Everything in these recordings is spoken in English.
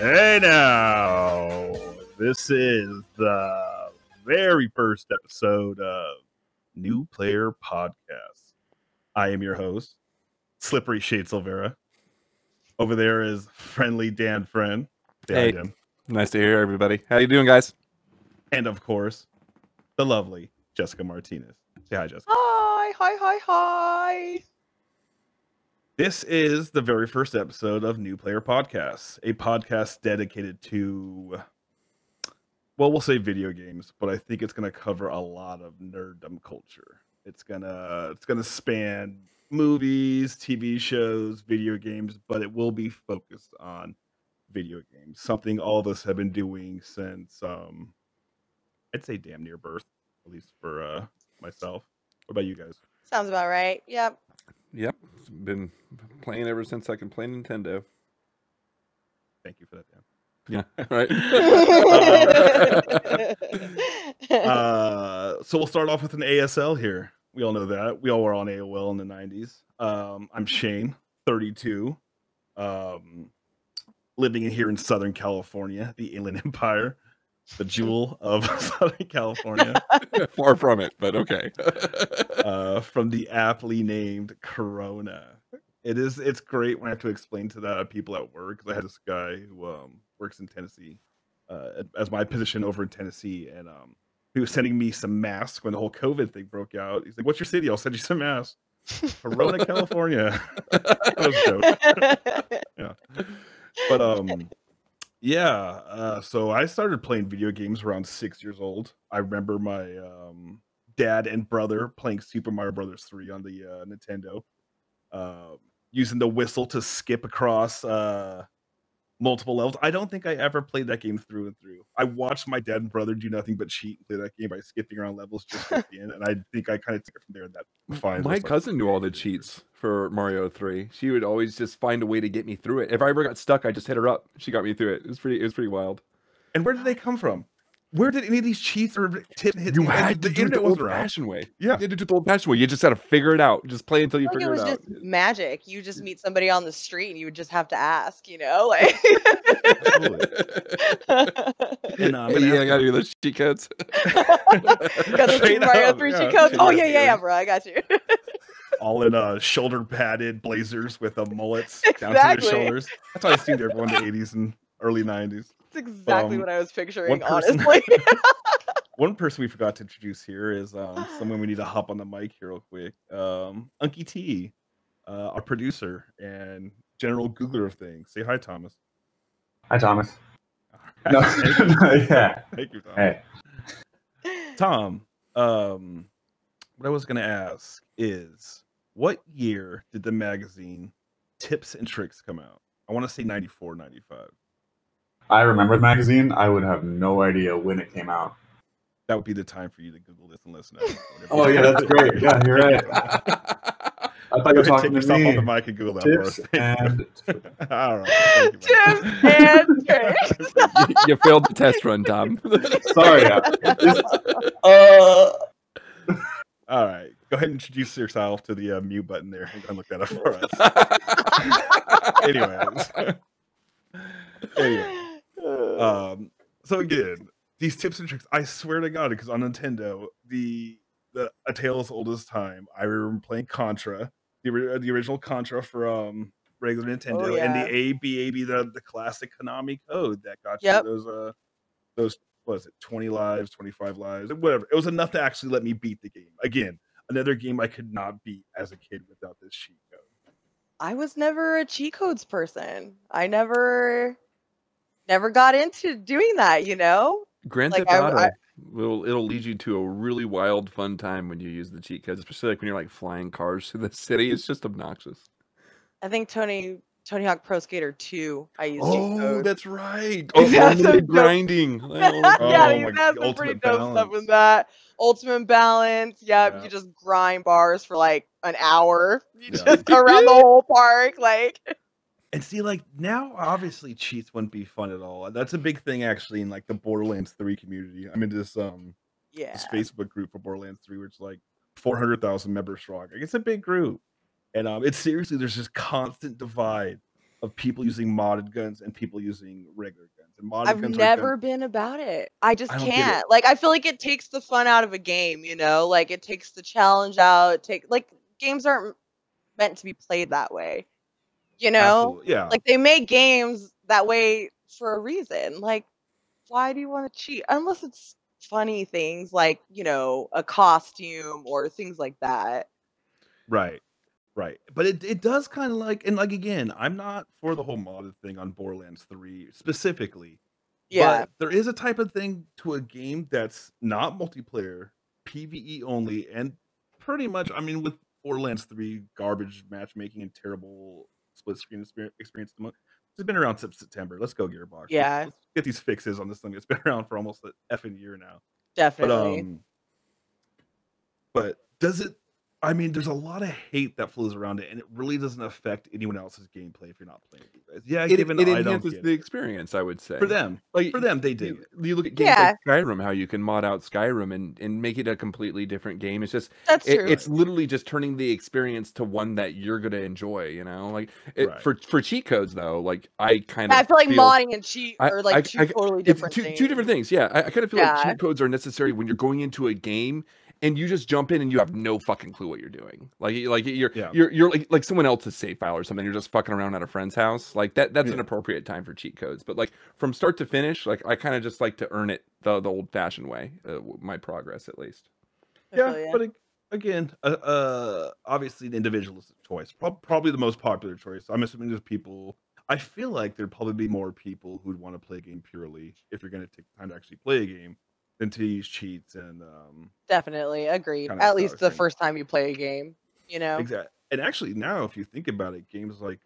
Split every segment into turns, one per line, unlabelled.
Hey now, this is the very first episode of New Player Podcast. I am your host, Slippery Shade Silvera. Over there is Friendly Dan Friend. Say
Hey,
hi, Dan.
nice to hear everybody. How you doing, guys?
And of course, the lovely Jessica Martinez. Say hi, Jessica.
Hi.
This is the very first episode of New Player Podcasts, a podcast dedicated to, well, we'll say video games, but I think it's going to cover a lot of nerddom culture. It's gonna span movies, TV shows, video games, but it will be focused on video games. Something all of us have been doing since, I'd say damn near birth, at least for myself. What about you guys?
Sounds about right. Yep.
Yep, been playing ever since I can play Nintendo.
Thank you for that, Dan.
Yeah, right.
So we'll start off with an ASL here. We all know that. We all were on AOL in the 90s. I'm Shane, 32, living here in Southern California, the Inland Empire, the jewel of Southern California.
Far from it, but okay.
From the aptly named Corona. It's great when I have to explain to that people at work. I had this guy who works in Tennessee as my position over in Tennessee, and he was sending me some masks when the whole COVID thing broke out. He's like, "What's your city? I'll send you some masks." Corona, California. That was a joke. Yeah, but so I started playing video games around 6 years old. I remember my dad and brother playing Super Mario Brothers 3 on the Nintendo, using the whistle to skip across multiple levels. I don't think I ever played that game through and through. I watched my dad and brother do nothing but cheat and play that game by skipping around levels just at the end, and I think I kind of took it from there. That fine.
My cousin knew all the cheats for Mario 3. She would always just find a way to get me through it. If I ever got stuck, I just hit her up. She got me through it. It was pretty wild.
And where did they come from? Where did any of these cheats or tips hit?
You had to do it the old-fashioned way. Yeah, you had to do it the old-fashioned way. You just had to figure it out. Just play until you figure it out.
It was just magic. You just meet somebody on the street and you would just have to ask, like.
And,
I gotta do those cheat codes.
Got the Super Mario 3 cheat codes. Oh yeah, bro, I got you.
All in shoulder padded blazers with mullets
Exactly.
down to their shoulders. That's how I assumed everyone in the 80s and early 90s.
That's exactly what I was picturing,
honestly. One person we forgot to introduce here is someone we need to hop on the mic here real quick. Unky T, our producer and general Googler of things. Say hi, Thomas.
Hi, Thomas.
Right.
No,
yeah. Thank you, Tom.
Hey.
Tom, what I was going to ask is, what year did the magazine Tips and Tricks come out? I want to say 94, 95.
I remember the magazine. I would have no idea when it came out.
That would be the time for you to Google this and listen.
Oh, yeah, that's great. Yeah, you're right. I thought you were talking to me.
Off the mic and Google that for us.
And...
All right.
Tips and tricks.
You failed the test run, Tom.
Sorry.
All right. Go ahead and introduce yourself to the mute button there and look that up for us. Anyway. So again, these tips and tricks, I swear to God, because on Nintendo, A Tale as Old as Time, I remember playing Contra, the original Contra for regular Nintendo, and the ABAB, the classic Konami code that got you those what is it, 20 lives, 25 lives, whatever. It was enough to actually let me beat the game. Again, another game I could not beat as a kid without this cheat code.
I was never a cheat codes person. I never got into doing that,
Grand Theft Auto, it'll lead you to a really wild, fun time when you use the cheat codes, especially like when you're like flying cars through the city. It's just obnoxious.
I think Tony Hawk Pro Skater 2, I used cheat codes.
Oh, that's right.
Unlimited
grinding.
Yeah, that's some pretty dope stuff with that. Ultimate balance. Yep, yeah. You just grind bars for like an hour. You just go around the whole park, like.
And see, like, now, obviously, cheats wouldn't be fun at all. That's a big thing, actually, in, like, the Borderlands 3 community. I'm in this Facebook group for Borderlands 3, where it's, like, 400,000 members strong. Like, it's a big group. And it's seriously, there's this constant divide of people using modded guns and people using regular guns. And modded
I've
guns
never been about it. I just
I don't get it.
can't. Like, I feel like it takes the fun out of a game, you know? Like, it takes the challenge out. Like, games aren't meant to be played that way, you know?
Absolutely, yeah.
Like, they make games that way for a reason. Like, why do you want to cheat? Unless it's funny things like, you know, a costume or things like that.
Right. Right. But it does kind of like, and like, again, I'm not for the whole modded thing on Borderlands 3 specifically.
Yeah.
But there is a type of thing to a game that's not multiplayer, PvE only, and pretty much, I mean, with Borderlands 3 garbage matchmaking and terrible split screen experience, it's been around since September. Let's go, Gearbox.
Yeah.
Let's get these fixes on this thing. It's been around for almost an effing year now.
Definitely.
But does it? I mean, there's a lot of hate that flows around it, and it really doesn't affect anyone else's gameplay if you're not playing it. Yeah,
it enhances the experience, I would say.
For them, they do.
You look at games like Skyrim, how you can mod out Skyrim and make it a completely different game. It's just it's literally just turning the experience to one that you're gonna enjoy. You know, like for cheat codes though, like I feel
like modding and cheat are like two totally different things.
Two different things. Yeah, I kind of feel like cheat codes are necessary when you're going into a game and you just jump in and you have no fucking clue what you're doing. Like you're like someone else's save file or something. You're just fucking around at a friend's house. Like that's an appropriate time for cheat codes. But like from start to finish, like I kind of just like to earn it the old fashioned way. My progress at least.
Yeah, but again, obviously the individual's choice, probably the most popular choice. I'm assuming there's people. I feel like there'd probably be more people who'd want to play a game purely if you're going to take time to actually play a game. Than to use cheats and
definitely agreed. At least the first time you play a game, you know.
Exactly. And actually, now if you think about it, games like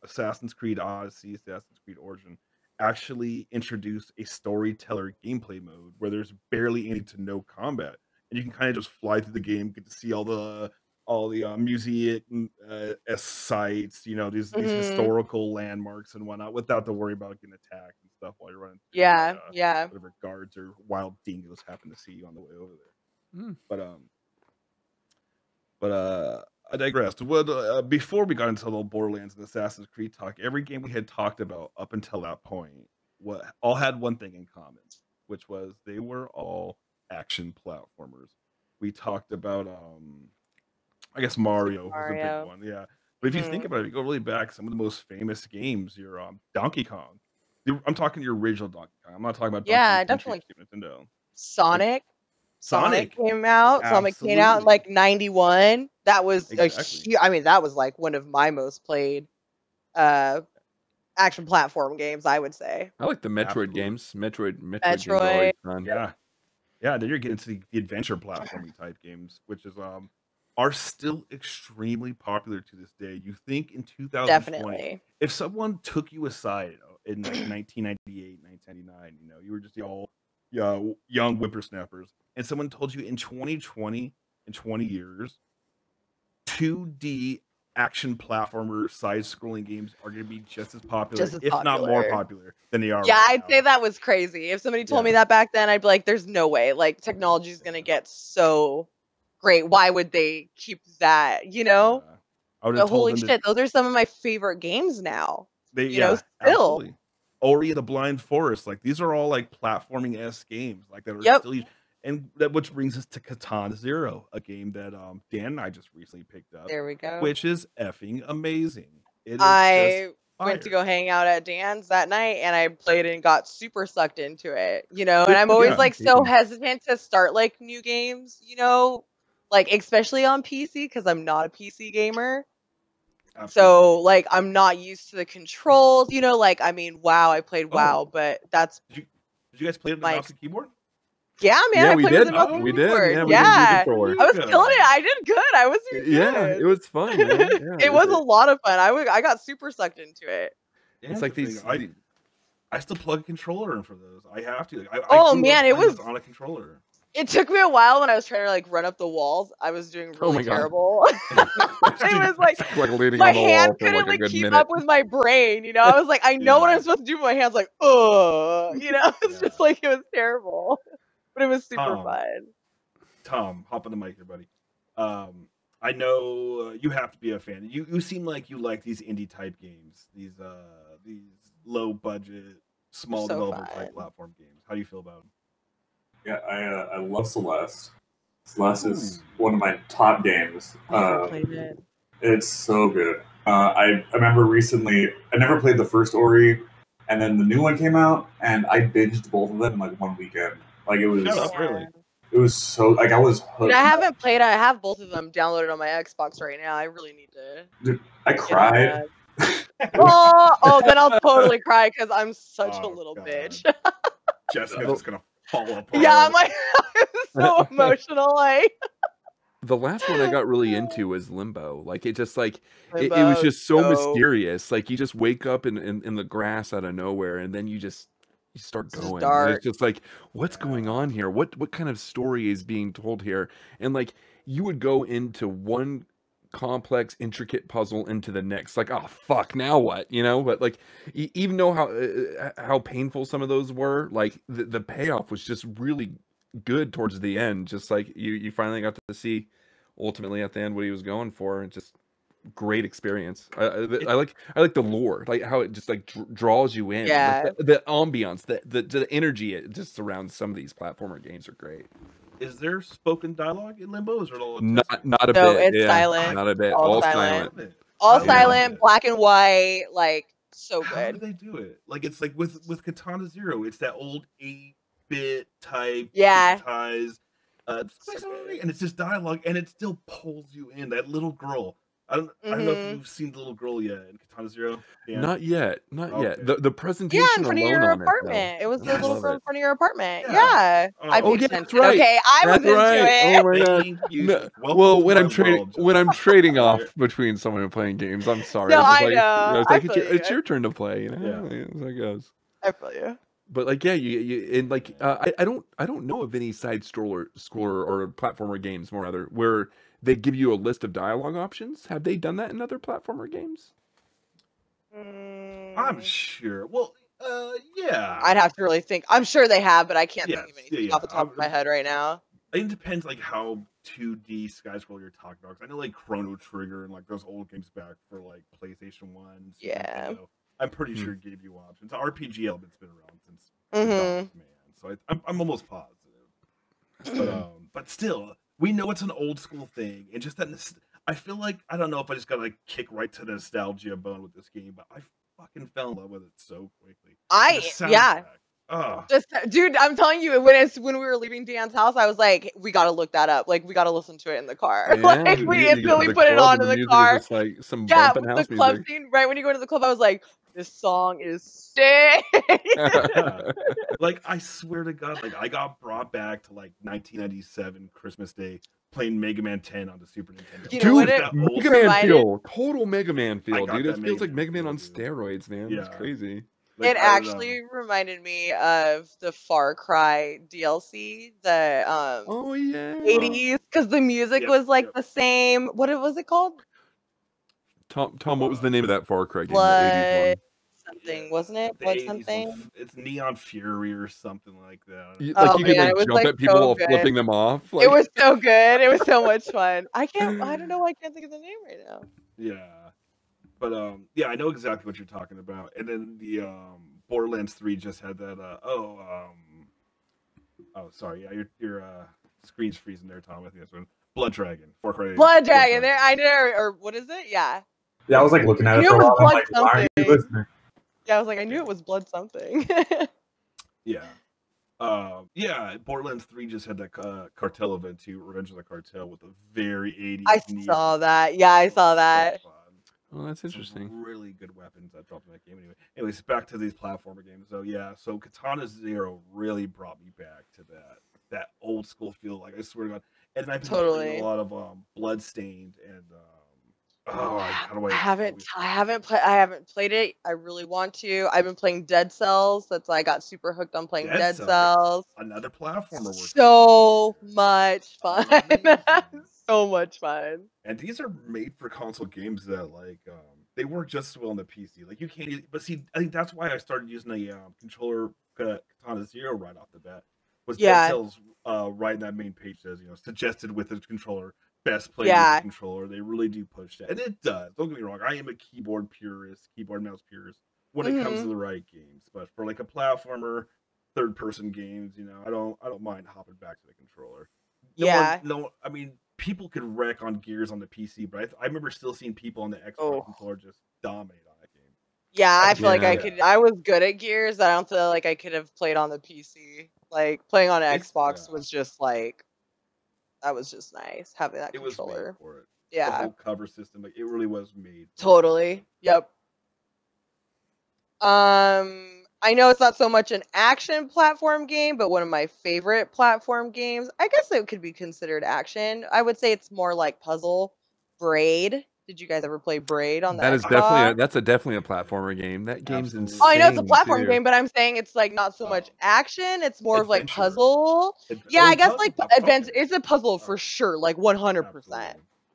Assassin's Creed Odyssey, Assassin's Creed Origin actually introduce a storyteller gameplay mode where there's barely any to no combat, and you can kind of just fly through the game, get to see all the museum sites, you know, these historical landmarks and whatnot, without to worry about getting attacked and stuff while you're running through, whatever guards or wild dingoes happen to see you on the way over there. But I digressed. Before we got into the Borderlands and Assassin's Creed talk, every game we had talked about up until that point all had one thing in common, which was they were all action platformers. We talked about I guess Mario was a big one, yeah. But if you think about it, if you go really back, some of the most famous games, your Donkey Kong. I'm talking your original Donkey Kong. I'm not talking about Donkey Kong
definitely.
Nintendo.
Sonic came out.
Absolutely.
Sonic came out in like 91. That was
exactly.
I mean, that was like one of my most played action platform games, I would say.
I like the Metroid games. Metroid.
Games
are always fun.
Yeah. Then you're getting to the adventure platforming type games, which is are still extremely popular to this day. You think in 2020,
Definitely.
if someone took you aside in like 1998, 1999, you know, you were just all young whippersnappers, and someone told you in 2020, in 20 years, 2D action platformer side-scrolling games are going to be just as popular, not more popular than they are.
Yeah, I'd say that was crazy. If somebody told me that back then, I'd be like, "There's no way. Like, technology is going to get so great. Why would they keep that? You know?" Holy shit, those are some of my favorite games now. Still.
Absolutely. Ori and the Blind Forest, like these are all like platforming-esque games, like that are still. And which brings us to Katana Zero, a game that Dan and I just recently picked up.
There we go.
Which is effing amazing.
I went to go hang out at Dan's that night, and I played and got super sucked into it, you know. And I'm always like so hesitant to start like new games, you know, like especially on PC because I'm not a PC gamer. Absolutely. So like I'm not used to the controls, you know. Like I mean, WoW, I played WoW, but that's.
Did you guys play it on the mouse and keyboard?
Yeah, man, I
we
played
did.
With
We did.
Yeah, I was killing it. I did good. I was good.
Yeah, it was fun. Man. Yeah,
it was a lot of fun. I got super sucked into it.
It's like these.
I still plug a controller in for those. I have to.
Man, it was
on a controller.
It took me a while when I was trying to like run up the walls. I was doing really terrible. It was like my hand couldn't like keep up with my brain. You know, I was like, I know what I'm supposed to do, but my hand's like, you know, it's just like it was terrible. But it was super fun.
Tom, hop on the mic here, buddy. I know you have to be a fan. You seem like you like these indie type games, these low budget, small developer type platform games. How do you feel about them?
Yeah, I love Celeste. Celeste is one of my top games.
I played it.
It's so good. I remember recently, I never played the first Ori, and then the new one came out, and I binged both of them in like one weekend. Like it was,
really.
It was so like I was hooked.
I haven't played. I have both of them downloaded on my Xbox right now. I really need to.
Dude, I cried.
Oh, then I'll totally cry because I'm such a little bitch.
Jessica's just gonna fall apart.
Yeah, I'm like so emotional. Like
the last one I got really into was Limbo. Like it just like it was just so mysterious. Like you just wake up in the grass out of nowhere, and then you start going. It's just like, what's going on here? What kind of story is being told here? And like you would go into one complex, intricate puzzle into the next. Like, oh fuck, now what? You know? But like, even though how painful some of those were, like the payoff was just really good towards the end. Just like you finally got to see ultimately at the end what he was going for, and just great experience. I like the lore, like how it just like draws you in.
Yeah,
like the ambiance, the energy it just surrounds some of these platformer games are great.
Is there spoken dialogue in Limbo? Is it all
not a bit?
It's silent.
Not a bit.
All silent. All silent, black and white. Like so good.
How do they do it? Like it's like with Katana Zero, it's that old 8-bit type. Digitized, and it's just dialogue, and it still pulls you in. That little girl. I don't know if you've seen the little girl yet in Katana Zero. Yeah.
Not yet. The presentation.
Yeah, in front of your apartment. It was the little girl in front of your apartment.
Yeah.
That's right.
Okay, I was into it.
Oh my god. Well, when I'm trading off between someone and playing games, I'm sorry.
No, I know.
It's your turn to play. You know, how it goes.
I feel you.
But like, yeah, you and like, I don't know of any side scroller or platformer games, more rather, where they give you a list of dialogue options. Have they done that in other platformer games?
I'm sure. Well, yeah.
I'd have to really think. I'm sure they have, but I can't think of anything off the top of my head right now.
It depends, like how 2D sky scroll you're talking about. I know, like Chrono Trigger and like those old games back for like PlayStation 1.
Yeah.
I'm pretty sure it gave you options. The RPG element's been around since man, so I'm almost positive. But still, we know it's an old school thing, and just that I feel like I don't know if I just got like kick right to the nostalgia bone with this game, but I fucking fell in love with it so quickly.
Just dude, I'm telling you, when we were leaving Dan's house, I was like, we gotta look that up. Like we gotta listen to it in the car. Like we instantly put it on in the car.
Just like some bumping house
the club
music.
scene, right when you go to the club, I was like, this song is sick.
Like I swear to God, like I got brought back to like 1997 Christmas Day playing Mega Man 10 on the Super Nintendo.
Dude, Mega Man feel, total Mega Man feel, dude. It feels like Mega Man on steroids, man. Yeah. It's crazy.
Like, it actually reminded me of the Far Cry DLC, the 80s, because the music was like the same. What was it called?
Tom, what was the name of that Far Cry game?
Blood something, wasn't it? Blood something?
It's Neon Fury or something like that.
You can like jump at people while flipping them off.
Like... It was so good. It was so much fun. I don't know why I can't think of the name right now.
Yeah. But yeah, I know exactly what you're talking about. And then the Borderlands 3 just had that sorry, yeah, your screen's freezing there, Tom. I think that's one. Blood Dragon.
Blood Dragon. There, I know, or what is it? Yeah.
Yeah, I was like looking at it for a while. I'm like, why are you listening?
Yeah, I was like, I knew it was Blood something.
Yeah. Yeah, Borderlands 3 just had that cartel event too, Revenge of the Cartel, with a very 80s.
I saw that. Yeah, I saw that.
Well, that's interesting.
Some really good weapons that dropped in that game anyway. Anyways, back to these platformer games. So yeah, so Katana Zero really brought me back to that old school feel. Like I swear to God, and I've been playing a lot of Bloodstained and I
haven't played it. I really want to. I've been playing Dead Cells. That's why I got super hooked on playing Dead Cells.
Another platformer.
So much fun. So much fun.
And these are made for console games that like they work just as well on the PC. Like you can't. But see, I think that's why I started using a controller Katana Zero right off the bat. Was Dead Cells right in that main page says suggested with the controller. best played with the controller. They really do push that, and it does. Don't get me wrong. I am a keyboard purist, keyboard mouse purist when it comes to the right games. But for like a platformer, third-person games, you know, I don't mind hopping back to the controller. I mean, people could wreck on Gears on the PC, but I remember still seeing people on the Xbox controller just dominate on that game.
Yeah, I feel like I could. I was good at Gears. I don't feel like I could have played on the PC. Like playing on an Xbox was just like, that was just nice having that controller.
Was made for it.
Yeah,
the whole cover system, like it really was made.
Totally. Yep. I know it's not so much an action platform game, but one of my favorite platform games. I guess it could be considered action. I would say it's more like puzzle. Braid. Did you guys ever play Braid on that?
That's definitely a platformer game. That game's insane.
Oh, I know it's a platform game, but I'm saying it's like not so much action. It's more of like puzzle. Yeah, I guess like adventure. It's a puzzle for sure, like 100%.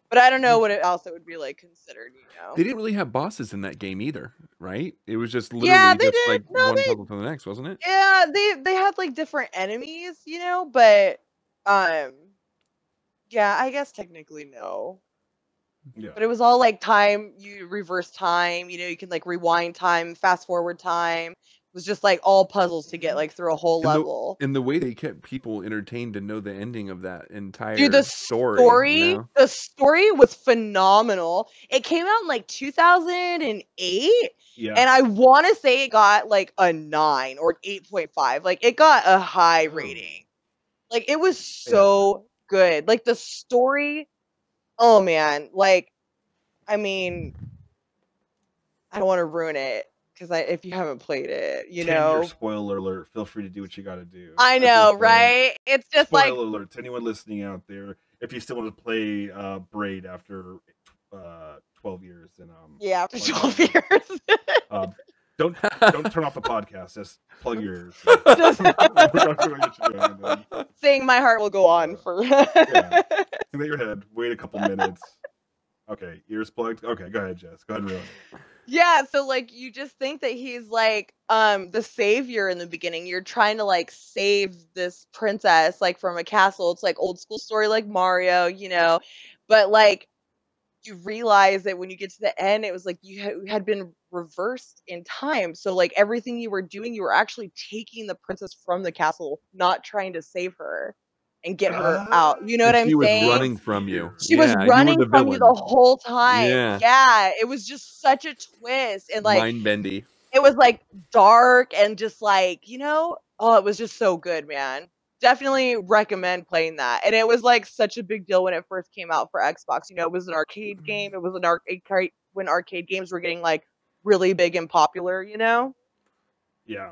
But I don't know what else it would be like considered, you know.
They didn't really have bosses in that game either, right? It was just literally just like one puzzle to the next, wasn't it?
Yeah, they had like different enemies, you know, but yeah, I guess technically no. Yeah. But it was all like time, you reverse time, you know, you can like rewind time, fast forward time. It was just like all puzzles to get like through a whole level.
And the way they kept people entertained to know the ending of that entire
story.
You know?
The story was phenomenal. It came out in like 2008. Yeah. And I want to say it got like a 9 or 8.5. Like it got a high rating. Like it was so good. Like the story. Oh man, like, I mean, I don't want to ruin it because if you haven't played it, you know.
Spoiler alert! Feel free to do what you got to do.
I know, right? It's just
spoiler alert to anyone listening out there. If you still want to play Braid after 12 years, then
after 12 years.
Don't turn off the podcast. Just plug yours.
Saying my heart will go on for.
Think your head. Wait a couple minutes. Okay, ears plugged. Okay, go ahead, Jess. Go ahead and ruin it.
Yeah, so like you just think that he's like the savior in the beginning. You're trying to like save this princess like from a castle. It's like old school story like Mario, you know, but like you realize that when you get to the end, it was like you had been reversed in time. So like everything you were doing, you were actually taking the princess from the castle, not trying to save her and get her out. You know what I'm saying? She was
running from you.
She was running from you the whole time. Yeah, it was just such a twist and like
mind bendy.
It was like dark and just like, you know, oh, it was just so good, man. Definitely recommend playing that. And it was like such a big deal when it first came out for Xbox. You know, it was an arcade game. It was an arcade when arcade games were getting like really big and popular, you know?
Yeah.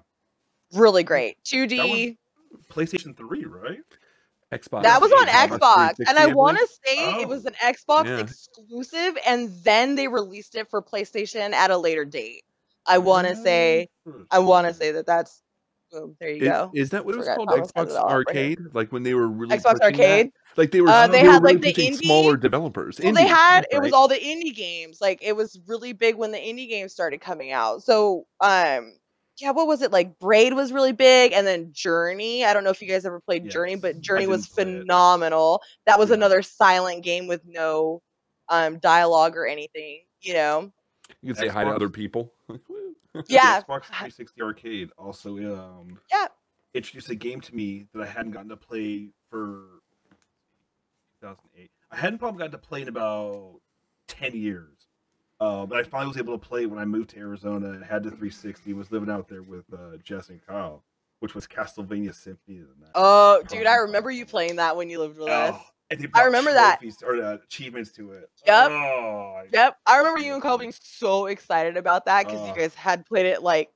Really great. 2D.
PlayStation 3, right?
Xbox.
That was on Xbox. And I want to say it was an Xbox exclusive and then they released it for PlayStation at a later date. I want to say that's boom, there you go.
Is that what it was called? Xbox Arcade? Like when they were really
Xbox Arcade?
That? Like they were
they had like the indie
smaller developers.
Well, they had it was all the indie games. Like it was really big when the indie games started coming out. So yeah, what was it? Like Braid was really big and then Journey. I don't know if you guys ever played Journey, but Journey was phenomenal. That was another silent game with no dialogue or anything, you know.
You can say hi to other people.
Yeah.
Xbox 360 Arcade also introduced a game to me that I hadn't gotten to play for 2008. I hadn't probably gotten to play in about 10 years. But I finally was able to play when I moved to Arizona and had the 360, was living out there with Jess and Kyle, which was Castlevania Symphony.
Oh, dude, I remember you playing that when you lived with us. I remember that.
Or achievements to it.
Yep. Yep. I remember you and Kyle being so excited about that because you guys had played it like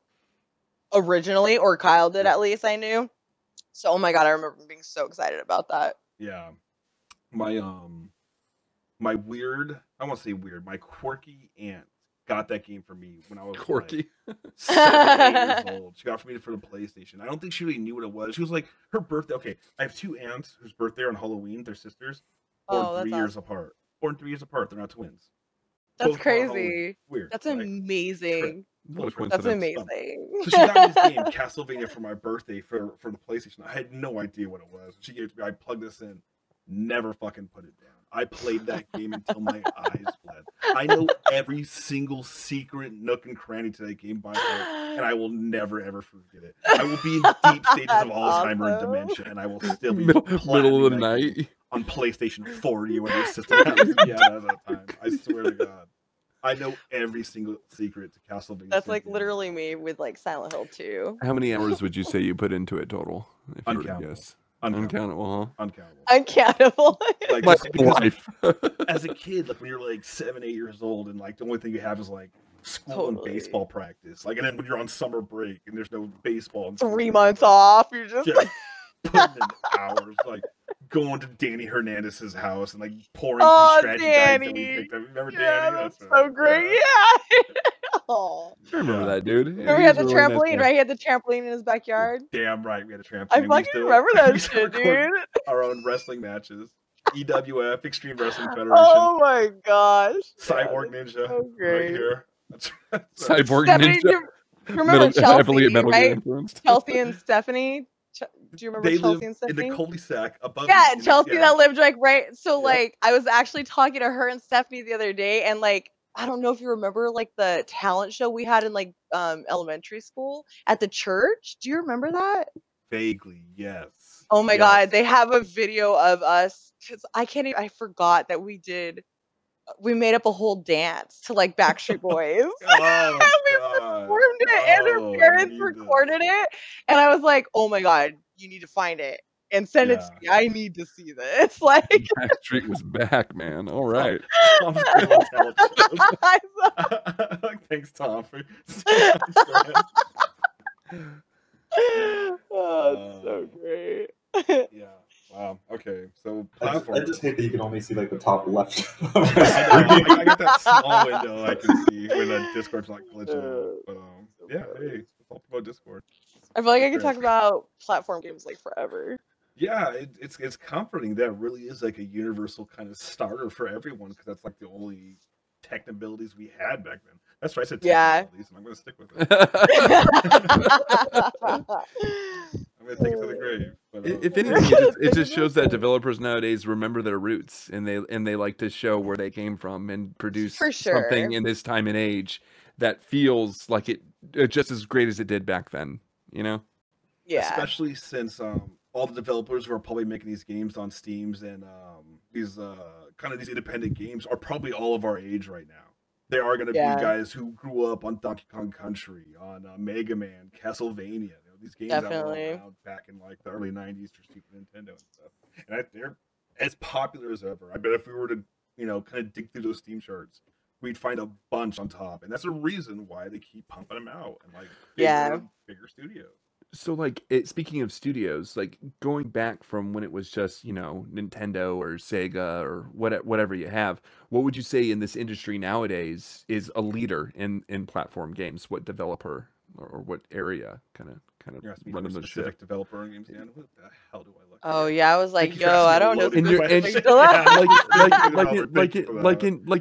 originally, or Kyle did at least, I knew. So, oh my God, I remember being so excited about that.
Yeah. My weird, I won't say weird, my quirky aunt got that game for me when I was
quirky.
Like 7, 8 years old. She got it for me for the PlayStation. I don't think she really knew what it was. She was like, her birthday. Okay, I have 2 aunts whose birthday are on Halloween. They're sisters. Born 3 years apart. Born 3 years apart. They're not twins.
That's crazy.
Weird.
That's amazing. That's amazing.
So she got me this game, Castlevania, for my birthday for the PlayStation. I had no idea what it was. She gave it to me. I plugged this in. Never fucking put it down. I played that game until my eyes bled. I know every single secret nook and cranny to that game by heart, and I will never ever forget it. I will be in deep stages of Alzheimer and dementia, and I will still be
middle of the night
on PlayStation 40 or whatever system happens to be out at that time. I swear to God. I know every single secret to Castlevania.
That's like literally me with like Silent Hill 2.
How many hours would you say you put into it total? If you were to guess.
Uncountable, huh?
Uncountable.
Like life. As a kid, like when you're like 7, 8 years old, and like the only thing you have is like school and baseball practice. Like, and then when you're on summer break and there's no baseball, and
3 months off, you're just like
putting in hours, like going to Danny Hernandez's house and like pouring through strategy guides that we picked up. Remember Danny?
That's so great. Yeah.
I remember that, dude.
Remember he had the trampoline, right? He had the trampoline in his backyard.
Damn right, we had a trampoline.
I fucking remember that shit, dude.
Our own wrestling matches. EWF, Extreme Wrestling Federation.
Oh my gosh.
Cyborg Ninja.
So great.
Right here.
Cyborg Ninja.
Remember Chelsea, right? Chelsea and Stephanie. Do you remember Chelsea and Stephanie?
In the cul-de-sac above.
Yeah, Chelsea that lived like right. So like I was actually talking to her and Stephanie the other day, and like I don't know if you remember like the talent show we had in like elementary school at the church. Do you remember that?
Vaguely, yes.
Oh my God, they have a video of us because I forgot that we made up a whole dance to like Backstreet Boys.
Oh,
we performed it, and her parents recorded it, and I was like, "Oh my God, you need to find it and send it to me. I need to see this." Like
Backstreet was back, man. All right.
Tom's Thanks, Tom.
Oh, it's so great.
Yeah. Wow. Okay. So
I just hate that you can only see like the top left.
I got that small window I can see when the Discord's like glitching. But yeah, hey, it's all about Discord.
I feel like I could talk about platform games like forever.
Yeah, it's comforting. That really is like a universal kind of starter for everyone because that's like the only tech abilities we had back then. That's right. I said tech abilities, and I'm going to stick with it. I'm going to take it to the grave. But,
if anything, it just shows that developers nowadays remember their roots, and they like to show where they came from and produce something in this time and age that feels like it just as great as it did back then. You know?
Yeah.
Especially since all the developers who are probably making these games on Steams and these kind of these independent games are probably all of our age right now. They are going to be guys who grew up on Donkey Kong Country, on Mega Man, Castlevania. You know, these games that were around back in like the early '90s for Super Nintendo and stuff, and they're as popular as ever. I bet if we were to, kind of dig through those Steam charts, we'd find a bunch on top, and that's a reason why they keep pumping them out and like bigger studios.
So, like, speaking of studios, like going back from when it was just, Nintendo or Sega or whatever you have, what would you say in this industry nowadays is a leader in platform games? What developer or what area kind of running the ship?
Developer games, man. What the hell do I look?
Oh yeah, I was like, I don't know.
Like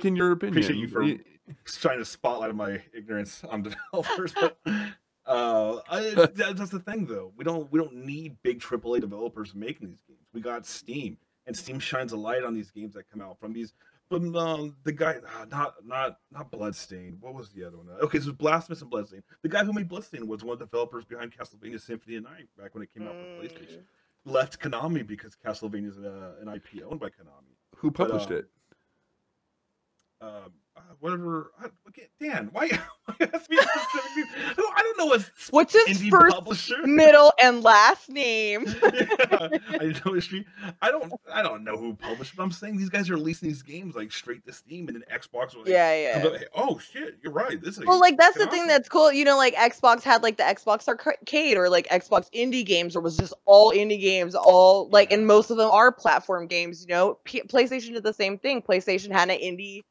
in your opinion,
appreciate you for trying to spotlight my ignorance on developers, but. That's the thing, though. We don't need big AAA developers making these games. We got Steam, and Steam shines a light on these games that come out from the guy, not Bloodstained. What was the other one? Okay, so it was Blasphemous and Bloodstained. The guy who made Bloodstained was one of the developers behind Castlevania Symphony of the Night back when it came out for PlayStation. Left Konami because Castlevania is an IP owned by Konami.
Who published it?
Whatever. Dan, why ask me specifically? I don't know
what's his first,
publisher?
Middle, and last name.
I don't know who published, but I'm saying these guys are releasing these games like straight to Steam, and then Xbox was like, oh shit, you're right. This is
that's the thing that's cool. Like Xbox had like the Xbox Arcade or like Xbox indie games, or was just all indie games, and most of them are platform games. PlayStation did the same thing. PlayStation had an indie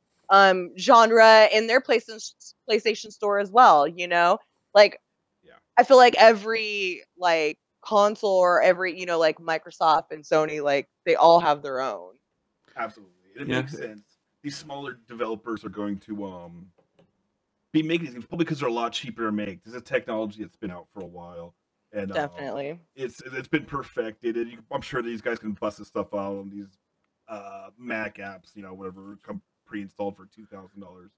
genre in their PlayStation store as well, I feel like every like console or every like Microsoft and Sony, like they all have their own.
Absolutely, it makes sense. These smaller developers are going to be making these games probably because they're a lot cheaper to make. This is a technology that's been out for a while, and
definitely
it's been perfected. And I'm sure these guys can bust this stuff out on these Mac apps, whatever, come pre-installed for $2,000 on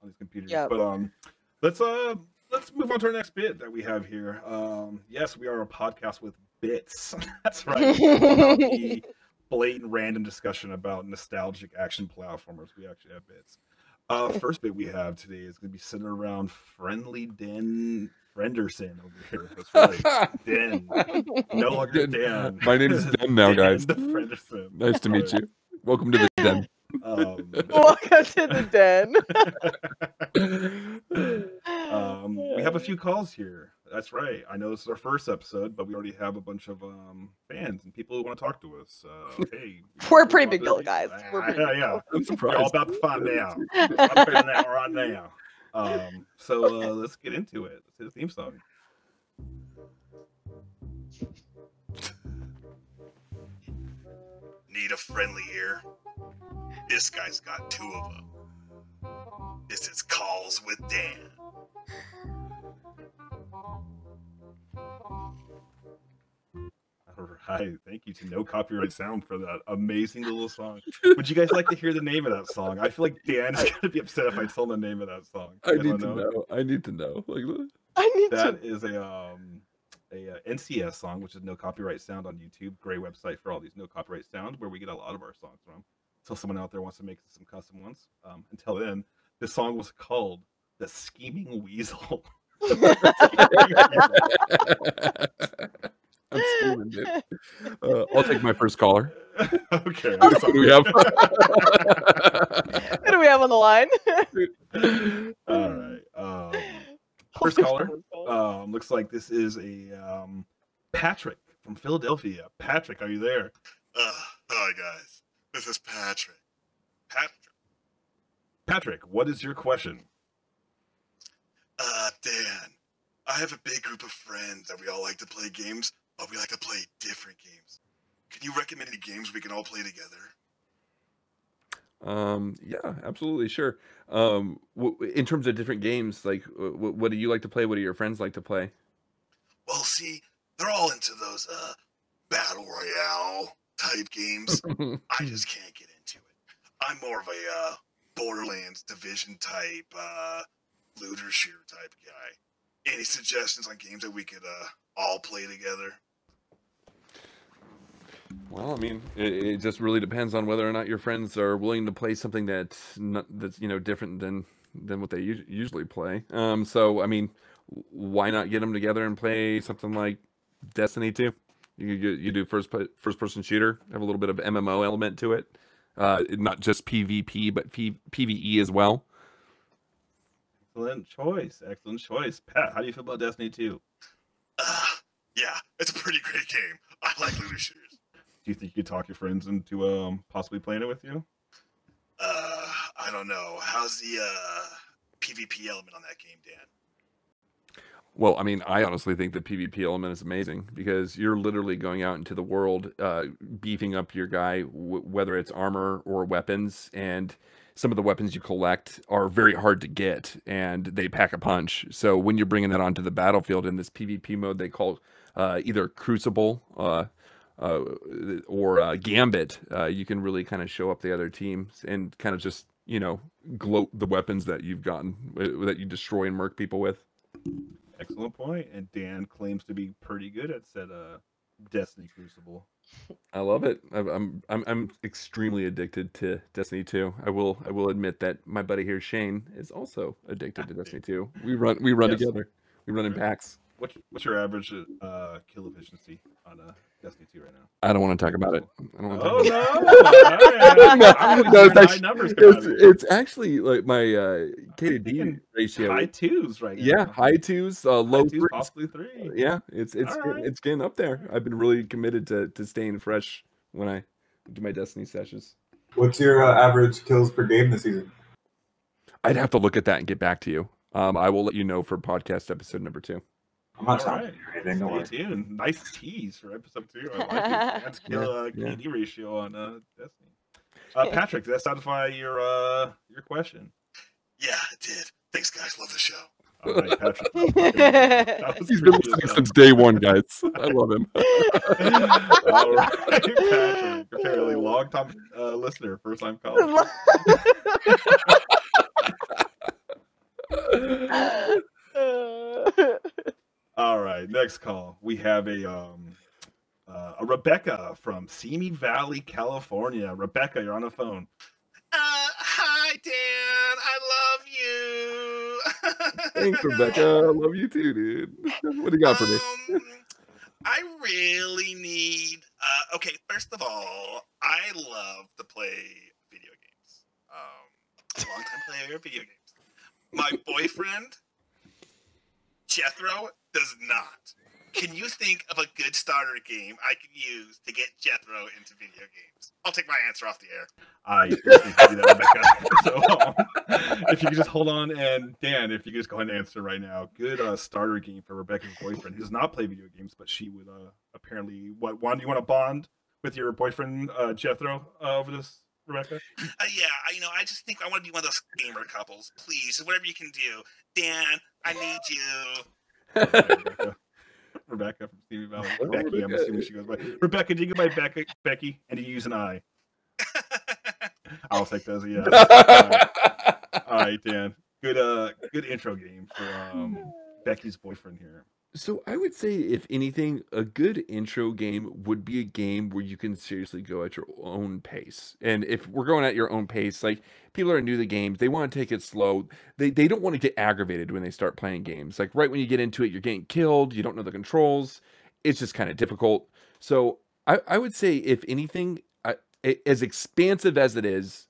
these computers.
Yep.
But let's move on to our next bit that we have here. Yes, we are a podcast with bits. That's right. About the blatant random discussion about nostalgic action platformers. We actually have bits. First bit we have today is going to be centered around Friendly Den Frenderson over here. That's right. Den. No longer Dan.
My name is Den now, guys.
Frenderson.
Nice to meet you. Welcome to the Den.
Welcome to the Den.
We have a few calls here. That's right. I know this is our first episode, but we already have a bunch of fans and people who want to talk to us. Hey,
we're pretty big deal, guys.
Yeah.
I'm surprised.
We're all about to find out. I'm figuring that right now. So let's get into it. Let's hit the theme song. Need a friendly ear? This guy's got two of them. This is Calls with Dan. All right, thank you to No Copyright Sound for that amazing little song. Would you guys like to hear the name of that song? I feel like Dan is gonna be upset if I tell him the name of that song.
I need to know. I need to know.
That is a NCS song, which is No Copyright Sound on YouTube. Great website for all these No Copyright Sound, where we get a lot of our songs from. Until someone out there wants to make some custom ones. Until then, this song was called "The Scheming Weasel."
I'm scheming, dude. I'll take my first caller.
Okay.
What do we have?
Who do we have on the line?
All right. First caller. Looks like this is a Patrick from Philadelphia. Patrick, are you there?
Hi guys. This is Patrick.
Patrick, what is your question?
Dan, I have a big group of friends that we all like to play games, but we like to play different games. Can you recommend any games we can all play together?
Yeah, absolutely, sure. In terms of different games, like what do you like to play? What do your friends like to play?
Well, see, they're all into those battle royale type games. I just can't get into it. I'm more of a Borderlands Division type, looter shooter type guy. Any suggestions on games that we could all play together?
Well, I mean, it just really depends on whether or not your friends are willing to play something that's different than what they usually play. So I mean, why not get them together and play something like Destiny 2? You do first person shooter, have a little bit of MMO element to it, not just PvP but PvE as well.
Excellent choice. Pat, how do you feel about Destiny 2?
Yeah, it's a pretty great game. I like looter shooters.
Do you think you could talk your friends into possibly playing it with you?
I don't know. How's the PvP element on that game, Dan?
Well, I mean, I honestly think the PvP element is amazing because you're literally going out into the world, beefing up your guy, whether it's armor or weapons, and some of the weapons you collect are very hard to get, and they pack a punch. So when you're bringing that onto the battlefield in this PvP mode, they call either Crucible or Gambit, you can really kind of show up the other teams and kind of just, gloat the weapons that you've gotten, that you destroy and murk people with.
Excellent point. And Dan claims to be pretty good at said Destiny Crucible.
I love it. I'm extremely addicted to Destiny 2. I will admit that my buddy here, Shane, is also addicted to Destiny 2. We run together. We run in packs.
What's your average kill efficiency on Destiny 2 right now?
I don't want to talk about it. I don't want to it's actually like my KD ratio.
High twos right now.
Yeah, high twos, low
twos, possibly 3.
Yeah, it's getting up there. I've been really committed to staying fresh when I do my Destiny sessions.
What's your average kills per game this season?
I'd have to look at that and get back to you. I will let you know for podcast episode number 2.
I'm not talking anything.
Stay tuned. Nice tease for episode 2. I like it. That's KD ratio on Destiny. Patrick, does that satisfy your question?
Yeah, it did. Thanks, guys. Love the show.
All right, Patrick.
He's been listening since day one, guys. I love him.
All right, Patrick. Apparently, long-time listener, first-time caller. All right, next call. We have a Rebecca from Simi Valley, California. Rebecca, you're on the phone.
Hi, Dan. I love you.
Thanks, Rebecca. I love you too, dude. What do you got for me?
I really need. Okay, first of all, I love to play video games. Long time player of video games. My boyfriend, Jethro, does not. Can you think of a good starter game I can use to get Jethro into video games? I'll take my answer off the air.
I appreciate you do that, Rebecca. So, if you could just hold on, and Dan, if you could just go ahead and answer right now. Good starter game for Rebecca's boyfriend, who does not play video games, but she would apparently. Do you want to bond with your boyfriend Jethro over this, Rebecca?
Yeah, I just think I want to be one of those gamer couples. Please, whatever you can do. Dan, I need you.
Right, Rebecca from Simi Valley. Becky, I'm assuming she goes by. Rebecca, do you go by Becky? And do you use an I? I'll take that as a yes. All right, Dan. Good intro game for Becky's boyfriend here.
So I would say, if anything, a good intro game would be a game where you can seriously go at your own pace. And if we're going at your own pace, like, people are new to the games, they want to take it slow. They don't want to get aggravated when they start playing games. Like, right when you get into it, you're getting killed, you don't know the controls. It's just kind of difficult. So I would say, if anything, as expansive as it is,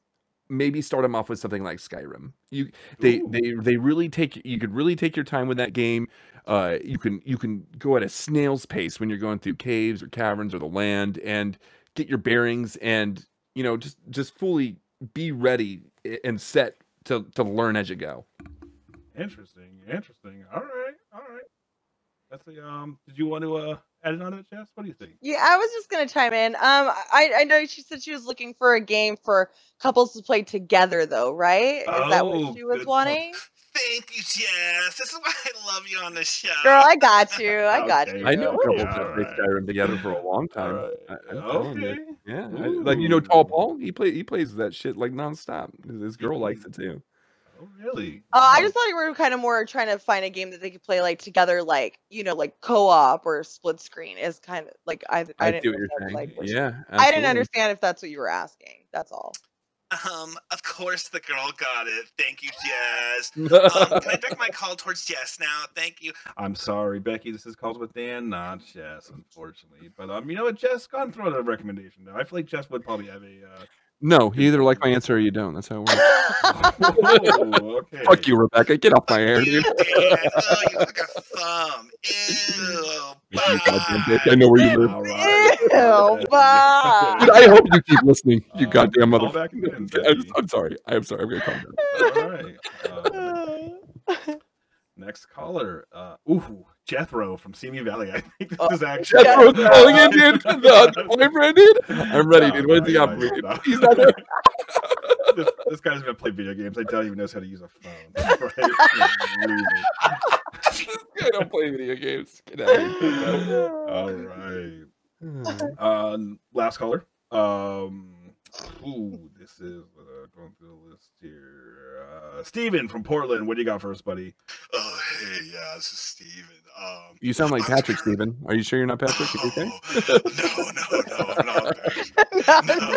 maybe start them off with something like Skyrim. They really you could really take your time with that game. You can go at a snail's pace when you're going through caves or caverns or the land, and get your bearings, and just fully be ready and set to learn as you go.
Interesting. All right. That's a Did you want to add in on that, Jess? What do you think?
Yeah, I was just gonna chime in. I know she said she was looking for a game for couples to play together, though, right? Is that what she was wanting?
Thank you, Jess. This is why I love you on the show.
Girl, I got you. I got you.
I know couples that played Skyrim together for a long time.
Okay.
Yeah. Like, Tall Paul, he plays that shit like nonstop. His girl likes it too.
Oh, really?
I just thought you were kind of more trying to find a game that they could play like together, like like co-op or split screen. Is kind of like I didn't
see what you're saying.
Like,
yeah,
I didn't understand if that's what you were asking. That's all.
Of course the girl got it. Thank you, Jess. Can I direct my call towards Jess now? Thank you.
I'm sorry, Becky. This is Calls with Dan, not Jess, unfortunately. But you know what, Jess? Go ahead and throw out a recommendation. Though I feel like Jess would probably have a.
No, you either like my answer or you don't. That's how it works.
Oh, okay.
Fuck you, Rebecca. Get off my hair, dude.
Oh, you look like a thumb. Ew.
I know where you live.
All right.
Ew, bye.
Dude, I hope you keep listening, you goddamn
call back
motherfucker.
again,
I'm sorry. I'm going to calm down.
All right. Next caller. Jethro from Simi Valley. I think this is actually
Jethro's calling in, dude. The boyfriend, dude. I'm ready, dude. What does he got for me? He's not there.
This guy's gonna play video games. I doubt he even knows how to use a phone. Right?
I don't play video games. Get out of here.
All right. Last caller. This is going through the list here. Steven from Portland. What do you got for us, buddy?
Oh, hey, yeah, this is Steven.
You sound like Patrick, Steven. Are you sure you're not Patrick?
No, I'm not Patrick.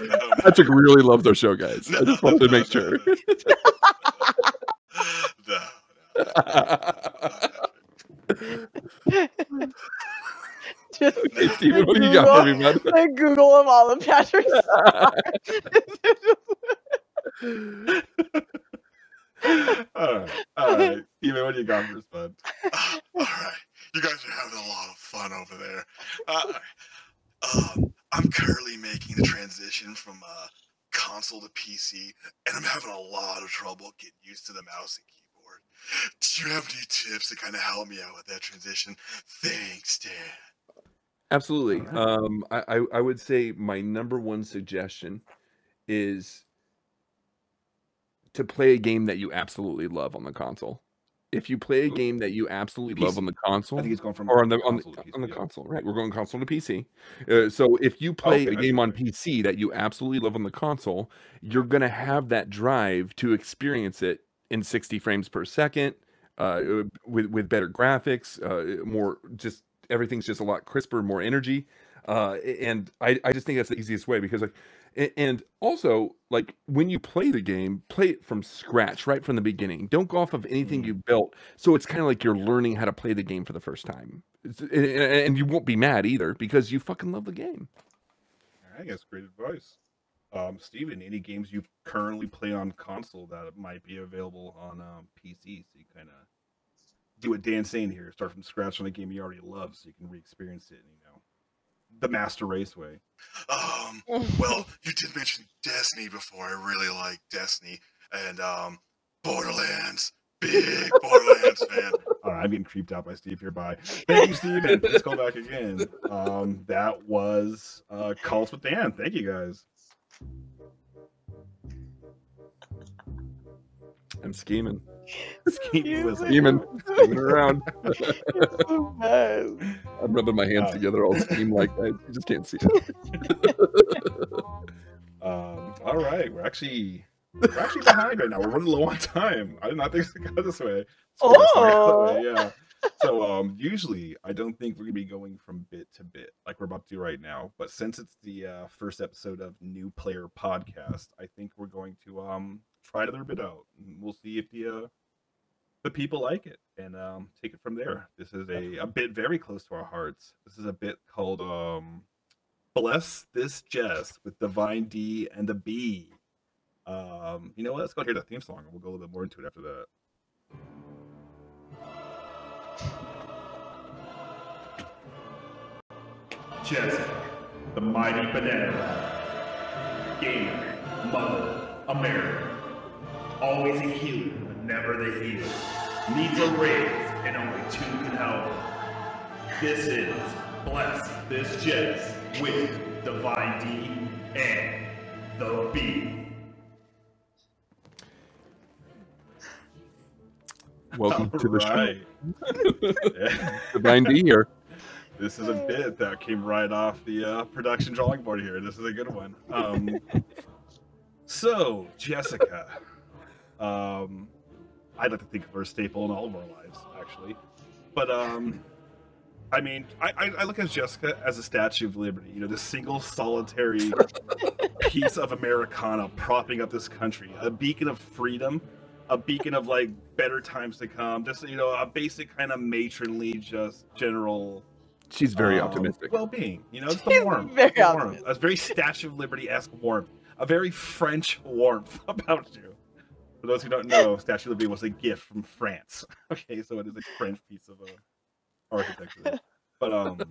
No.
Patrick really loves our show, guys. I just wanted to make sure.
Hey,
Steven, what do you got for me, man?
I Google them all, and Patrick's.
All right. Steven, what do you got for us, bud?
All right. You guys are having a lot of fun over there. I'm currently making the transition from console to PC, and I'm having a lot of trouble getting used to the mouse and keyboard. Do you have any tips to kind of help me out with that transition? Thanks, Dan.
Absolutely. I would say my number one suggestion is to play a game that you absolutely love on the console. if you play a game that you absolutely love on the console,
I think it's going from
or on the
PC,
console, right? We're going console to PC. So if you play a game on PC that you absolutely love on the console, you're gonna have that drive to experience it in 60 frames per second, with better graphics, more just everything's just a lot crisper, more energy, and I just think that's the easiest way because like. And also, like, when you play the game, play it from scratch, right from the beginning. Don't go off of anything you built. So it's kind of like you're learning how to play the game for the first time. And you won't be mad either because you fucking love the game.
I guess great advice. Steven, any games you currently play on console that might be available on PC, so you kind of do what Dan's saying here, start from scratch on a game you already love so you can re-experience it, the Master Race way.
Well, you did mention Destiny before. I really like Destiny and Borderlands. Big Borderlands fan.
All right, I'm getting creeped out by Steve here. Bye. Thank you, Steve, and please call back again. That was Calls with Dan. Thank you, guys.
I'm scheming.
Scheming
around. I'm rubbing my hands together all scheme like that. You just can't see it.
All right, we're actually behind right now. We're running low on time. I did not think it would go this way. Yeah. So usually I don't think we're gonna be going from bit to bit like we're about to do right now. But since it's the first episode of New Player Podcast, I think we're going to try another bit out. We'll see if the people like it and take it from there. This is a bit very close to our hearts. This is a bit called Bless This Jess with Devine D and the B. You know what? Let's go hear the theme song and we'll go a little bit more into it after that. Jessica, the mighty banana rapper. Gamer, mother, American. Always a healer, but never the healer. Needs a raise, and only two can help. This is Bless This Jess with Devine D and the B.
Welcome to the show. Devine D here.
This is a bit that came right off the production drawing board here. This is a good one. So, Jessica. I'd like to think of her a staple in all of our lives, actually. But, I mean, I look at Jessica as a Statue of Liberty. The single solitary piece of Americana propping up this country. A beacon of freedom. A beacon of, like, better times to come. Just, a basic kind of matronly, just general...
She's very optimistic.
Well-being, it's the warmth.
Very optimistic.
A very Statue of Liberty-esque warmth. A very French warmth about you. For those who don't know, Statue of Liberty was a gift from France. Okay, so it is a French piece of architecture. But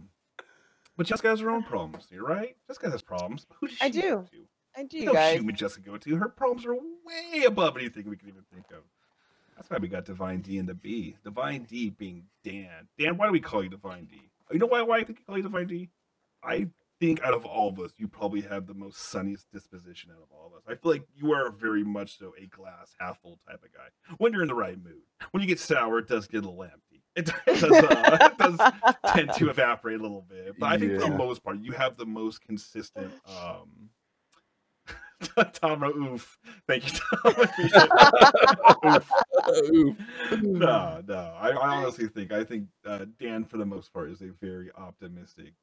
Jessica has her own problems. You're right. Jessica has problems. Who does she go to?
I do,
no
guys.
Human Jessica go to. Her problems are way above anything we can even think of. That's why we got Devine D and the B. Devine D being Dan. Dan, why do we call you Devine D? You know why I think we call you Devine D? I think out of all of us, you probably have the most sunniest disposition out of all of us. I feel like you are very much so a glass half full type of guy. When you're in the right mood. When you get sour, it does get a little empty. It does tend to evaporate a little bit. But I think for the most part, you have the most consistent Tom, oof. Thank you, Tom. Oof. No. I honestly think Dan, for the most part, is a very optimistic.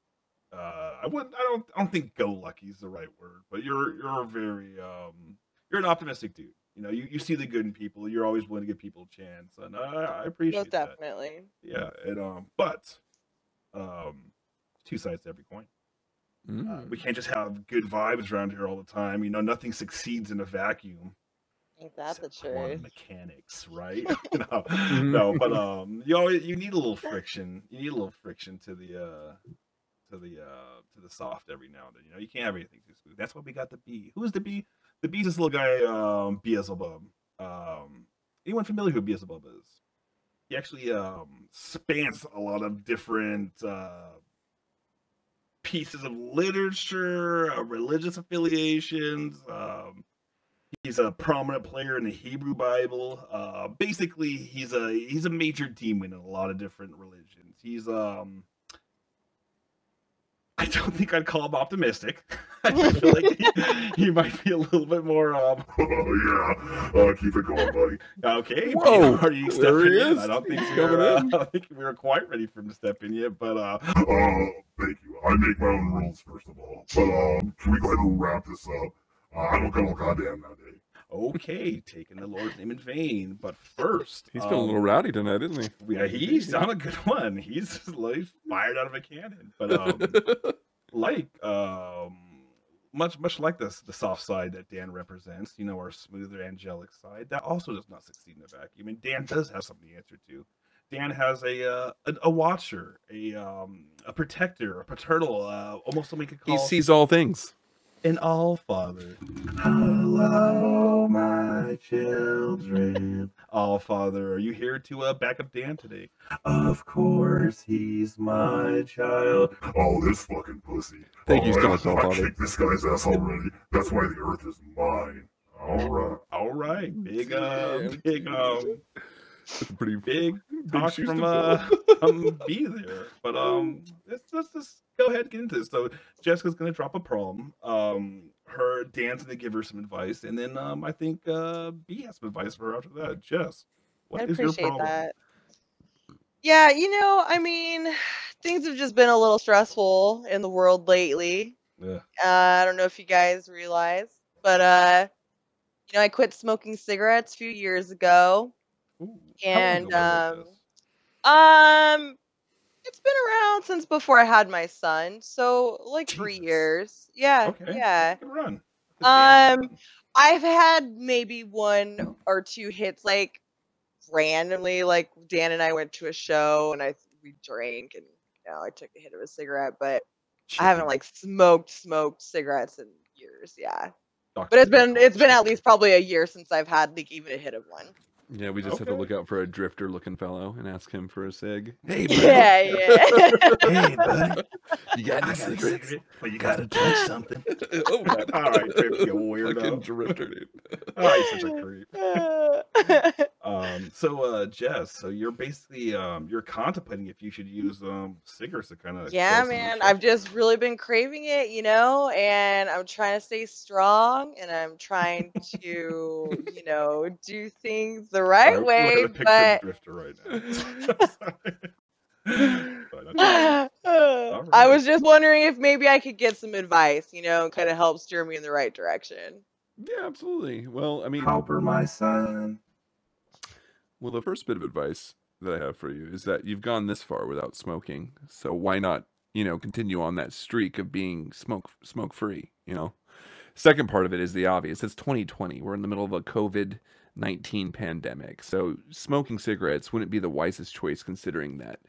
I don't think "go lucky" is the right word, but you're a very you're an optimistic dude. You see the good in people. You're always willing to give people a chance, and I appreciate that.
Definitely.
Yeah, and but two sides to every coin. We can't just have good vibes around here all the time. Nothing succeeds in a vacuum.
Ain't that the truth?
Mechanics, right? No, but you need a little friction. You need a little friction to the soft every now and then. You can't have anything too smooth. That's why we got the B. Who is the B? The B's this little guy, Beelzebub. Anyone familiar who Beelzebub is? He actually spans a lot of different pieces of literature, religious affiliations. He's a prominent player in the Hebrew Bible. Basically, he's a major demon in a lot of different religions. He's I don't think I'd call him optimistic. I feel like he might be a little bit more.
Oh yeah, keep it going, buddy.
Okay,
whoa,
are you stepping in? I don't think we were quite ready for him to step in yet, but
thank you. I make my own rules first of all, but can we go ahead and wrap this up? I don't got no goddamn that day.
Okay, taking the Lord's name in vain. But first,
he's been a little rowdy tonight, isn't he?
Yeah, he's on a good one. He's fired out of a cannon. But much like the soft side that Dan represents, you know, our smoother angelic side, that also does not succeed in a vacuum. And Dan does have something to answer to. Dan has a watcher, a protector, a paternal, almost something we could call.
He sees all things.
An all-father. Hello, my children. All-father, are you here to back up Dan today? Of course, he's my child.
Oh, this fucking pussy.
Thank you so much,
I kicked this guy's ass already. That's why the earth is mine.
All right. Big
That's a pretty
big talk from B there. But let's just go ahead and get into this. So Jessica's gonna drop a problem. Dan's gonna give her some advice, and then I think B has some advice for her after that. Jess, what is your problem?
That. Yeah, you know, I mean, things have just been a little stressful in the world lately.
Yeah.
I don't know if you guys realize, but you know, I quit smoking cigarettes a few years ago.
Ooh,
and it's been around since before I had my son, so like 3 years. Yeah,
okay.
Yeah.
Good run.
I've had maybe 1 or 2 hits, like randomly. Like Dan and I went to a show, and we drank, and you know, I took a hit of a cigarette, but I haven't like smoked cigarettes in years. Yeah, but it's been at least probably a year since I've had like even a hit of one.
Yeah, we just have to look out for a drifter-looking fellow and ask him for a cig.
Hey, buddy.
Yeah.
Hey, buddy.
You got any cigarettes?
Well, you gotta touch something.
Oh, God.
All right, you weirdo.
Fucking drifter, dude.
Oh, you're such a creep. So Jess, so you're basically you're contemplating if you should use cigarettes to kind of.
Yeah, man. I've just really been craving it, you know, and I'm trying to stay strong, and I'm trying to, you know, do things the right way. But
drifter right now.
I was just wondering if maybe I could get some advice, you know, kind of help steer me in the right direction.
Yeah, absolutely. Well, I mean,
help her, my son.
Well, the first bit of advice that I have for you is that you've gone this far without smoking, so why not, you know, continue on that streak of being smoke free, you know? Second part of it is the obvious. It's 2020. We're in the middle of a COVID-19 pandemic, so smoking cigarettes wouldn't be the wisest choice, considering that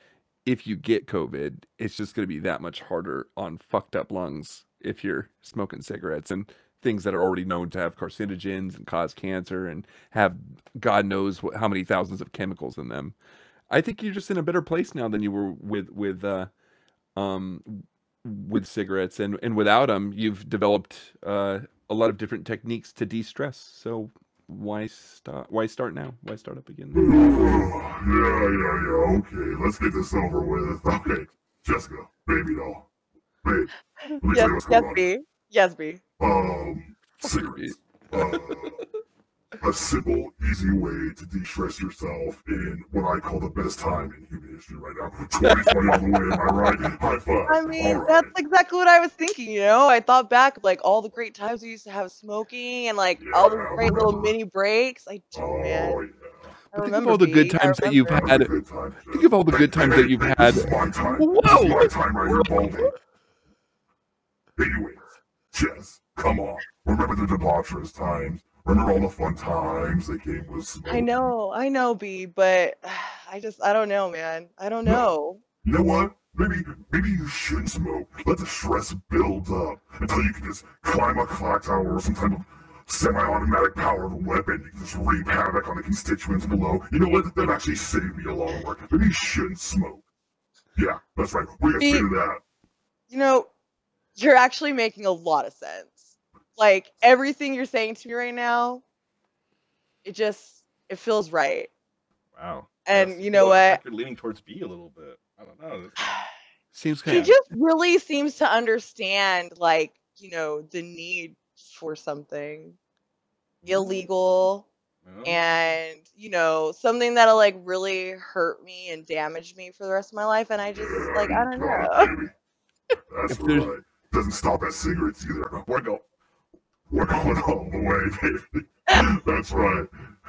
if you get COVID, it's just going to be that much harder on fucked up lungs if you're smoking cigarettes and things that are already known to have carcinogens and cause cancer and have God knows how many thousands of chemicals in them. I think you're just in a better place now than you were with cigarettes, and without them, you've developed a lot of different techniques to de-stress. So why start now? Why start up again?
Yeah. Okay, let's get this over with. Okay, Jessica, baby doll, babe.
Yes, B.
Cigarettes. A simple, easy way to de-stress yourself in what I call the best time in human history right now. 2020 all the way, am I right? High five.
I mean, that's exactly what I was thinking, you know? I thought back of, like, all the great times we used to have smoking and, like, all the great little mini breaks. I do, man.
Yeah.
But think of all the good times that you've had. Think of all the good times that you've had.
This is my time.
Whoa!
This is my time right here, Baldy. Anyways, Jess, come on. Remember the debaucherous times. Remember all the fun times that came with smoking.
I know, B, but I don't know, man. I don't know.
You know what? Maybe you shouldn't smoke. Let the stress build up until you can just climb a clock tower or some type of semi-automatic powered weapon. You can just reap havoc on the constituents below. You know what? That actually saved me a lot of work. Maybe you shouldn't smoke. Yeah, that's right. We're gonna say that.
You know, you're actually making a lot of sense. like everything you're saying to me right now, it feels right.
Wow.
And you know what?
You're leaning towards B a little bit. I don't know.
Seems
he just really seems to understand, like, you know, the need for something illegal and, you know, something that'll like really hurt me and damage me for the rest of my life. And I just like, I don't know.
That's right. Doesn't stop at cigarettes either. We're going all the way, baby. That's right.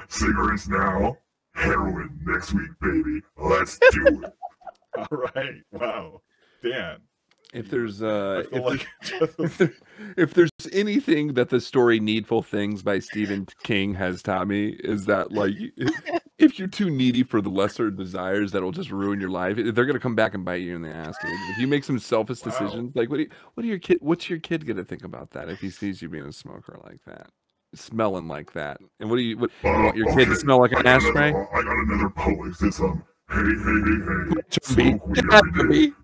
Cigarettes now, heroin next week, baby. Let's do it.
All right. Wow. Dan.
If there's if there's anything that the story Needful Things by Stephen King has taught me, is that like if you're too needy for the lesser desires that'll just ruin your life, they're gonna come back and bite you in the ass, dude. If you make some selfish decisions, like what's your kid gonna think about that if he sees you being a smoker like that, smelling like that? And you want your kid to smell like an ashtray?
I got another poet. It's hey.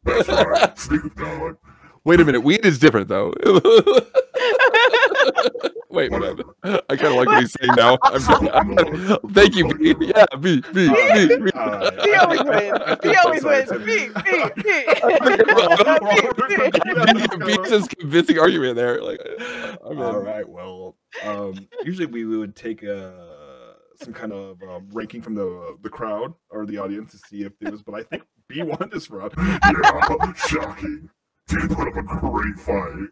That's right. Snoop Dogg.
Wait a minute. Weed is different, though. Wait, man. I kind of like what he's saying now. Thank you, B. Yeah, B.
He always wins. He always wins. B.
B's just convincing argument there. Like,
all right. Well, usually we would take some kind of ranking from the crowd or the audience to see if there was, but I think B won this round.
Yeah, shocking. Did put up a great fight.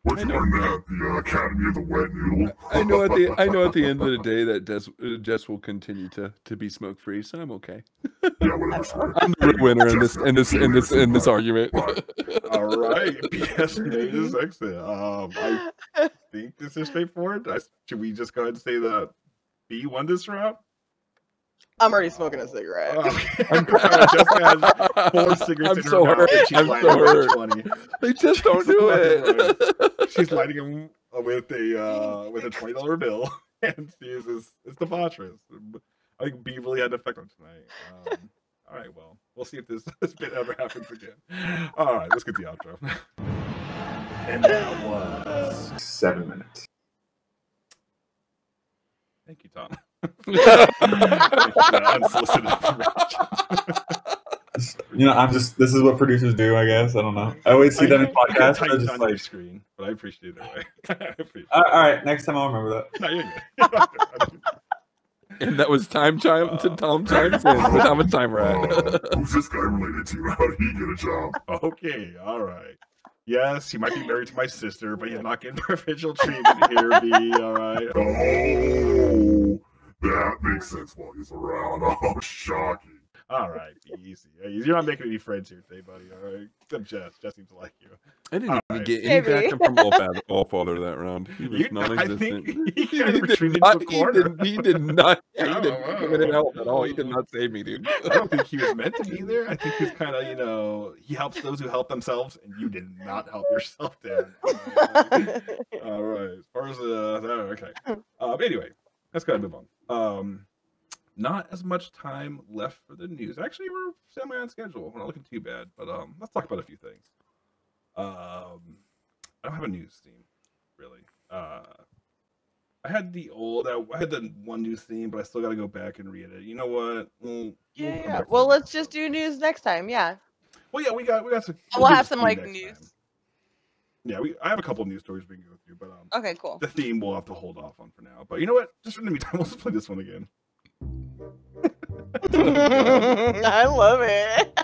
What you learned at the Academy of the Wet Noodle?
I know at the end of the day that Jess will continue to be smoke free, so I'm okay.
Yeah, whatever.
I'm the real winner in this argument.
All right, BS made his exit. I think this is straightforward. Should we just go ahead and say that B won this round?
I'm already smoking a cigarette.
Jessica has 4 cigarettes in her mouth.
I'm so hurt. They just don't do it.
She's lighting them with a $20 bill, and it's debaucherous. I think B really had an effect on tonight. All right, well, we'll see if this bit ever happens again. All right, let's get the outro. And that was
7 minutes.
Thank you, Tom. Unsolicited information.
This is what producers do, I guess. I don't know. I always see them in podcasts.
I just like screen, but I appreciate it.
All right, next time I'll remember that.
No, you're good.
And that was time chime to Tom chimes in. How much time we're at?
Who's this guy related to? How did he get a job?
Okay, all right. Yes, he might be married to my sister, but he's not getting preferential treatment here, B. All right.
Oh, that makes sense while he's around. Oh, shocking.
All right, be easy. You're not making any friends here today, buddy. All right. Except Jess. Jess seems to like you.
I didn't even get any backup from Allfather that round. He was non-existent.
He did
not come in and help at all. He did not save me, dude.
I don't think he was meant to be there. I think he's kind of, he helps those who help themselves, and you did not help yourself, Dan. All right. As far as okay. Anyway, let's go ahead and move on. Not as much time left for the news. Actually, we're semi on schedule. We're not looking too bad, but let's talk about a few things. I don't have a news theme, really. I had the one news theme, but I still got to go back and read it. You know what?
Well, let's just do news next time. Yeah.
Well, yeah, we got some.
We'll have some like news.
Time. Yeah, I have a couple of news stories we can go through, but
okay, cool.
The theme we'll have to hold off on for now. But you know what? Just for the meantime, let's play this one again.
I love it.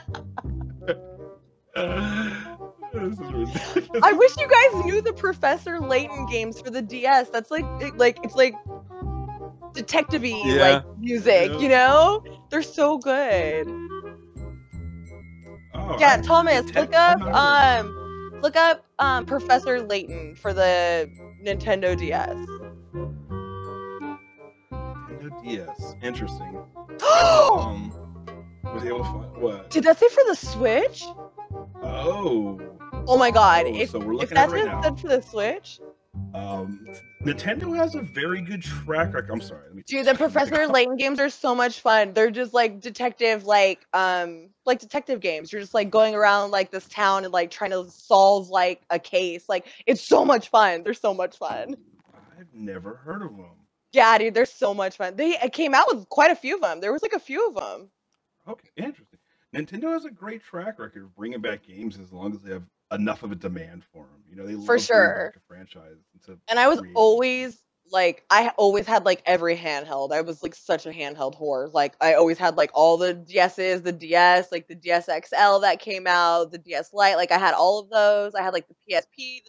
This is ridiculous.
I wish you guys knew the Professor Layton games for the DS. That's it's like detective-y like music, you know? They're so good.
Oh,
yeah, Thomas, look up Professor Layton for the Nintendo DS.
DS. Interesting. Was able to find what?
Did that say for the Switch?
Oh.
Oh my god.
So we're looking
if that's
at it right
said for the Switch?
Nintendo has a very good track record. I'm sorry.
Dude, the Professor Layton games are so much fun. They're just like detective, like like detective games. You're just like going around like this town and like trying to solve like a case. Like it's so much fun. They're so much fun.
I've never heard of them.
Yeah, dude, they're so much fun. They came out with quite a few of them. There was like a few of them.
Okay, interesting. Nintendo has a great track record of bringing back games as long as they have enough of a demand for them. You know, they love bringing back a franchise.
And I was always like, I always had like every handheld. I was like such a handheld whore. Like I always had like all the DSs, the DS, like the DS XL that came out, the DS Lite. Like I had all of those. I had like the PSP,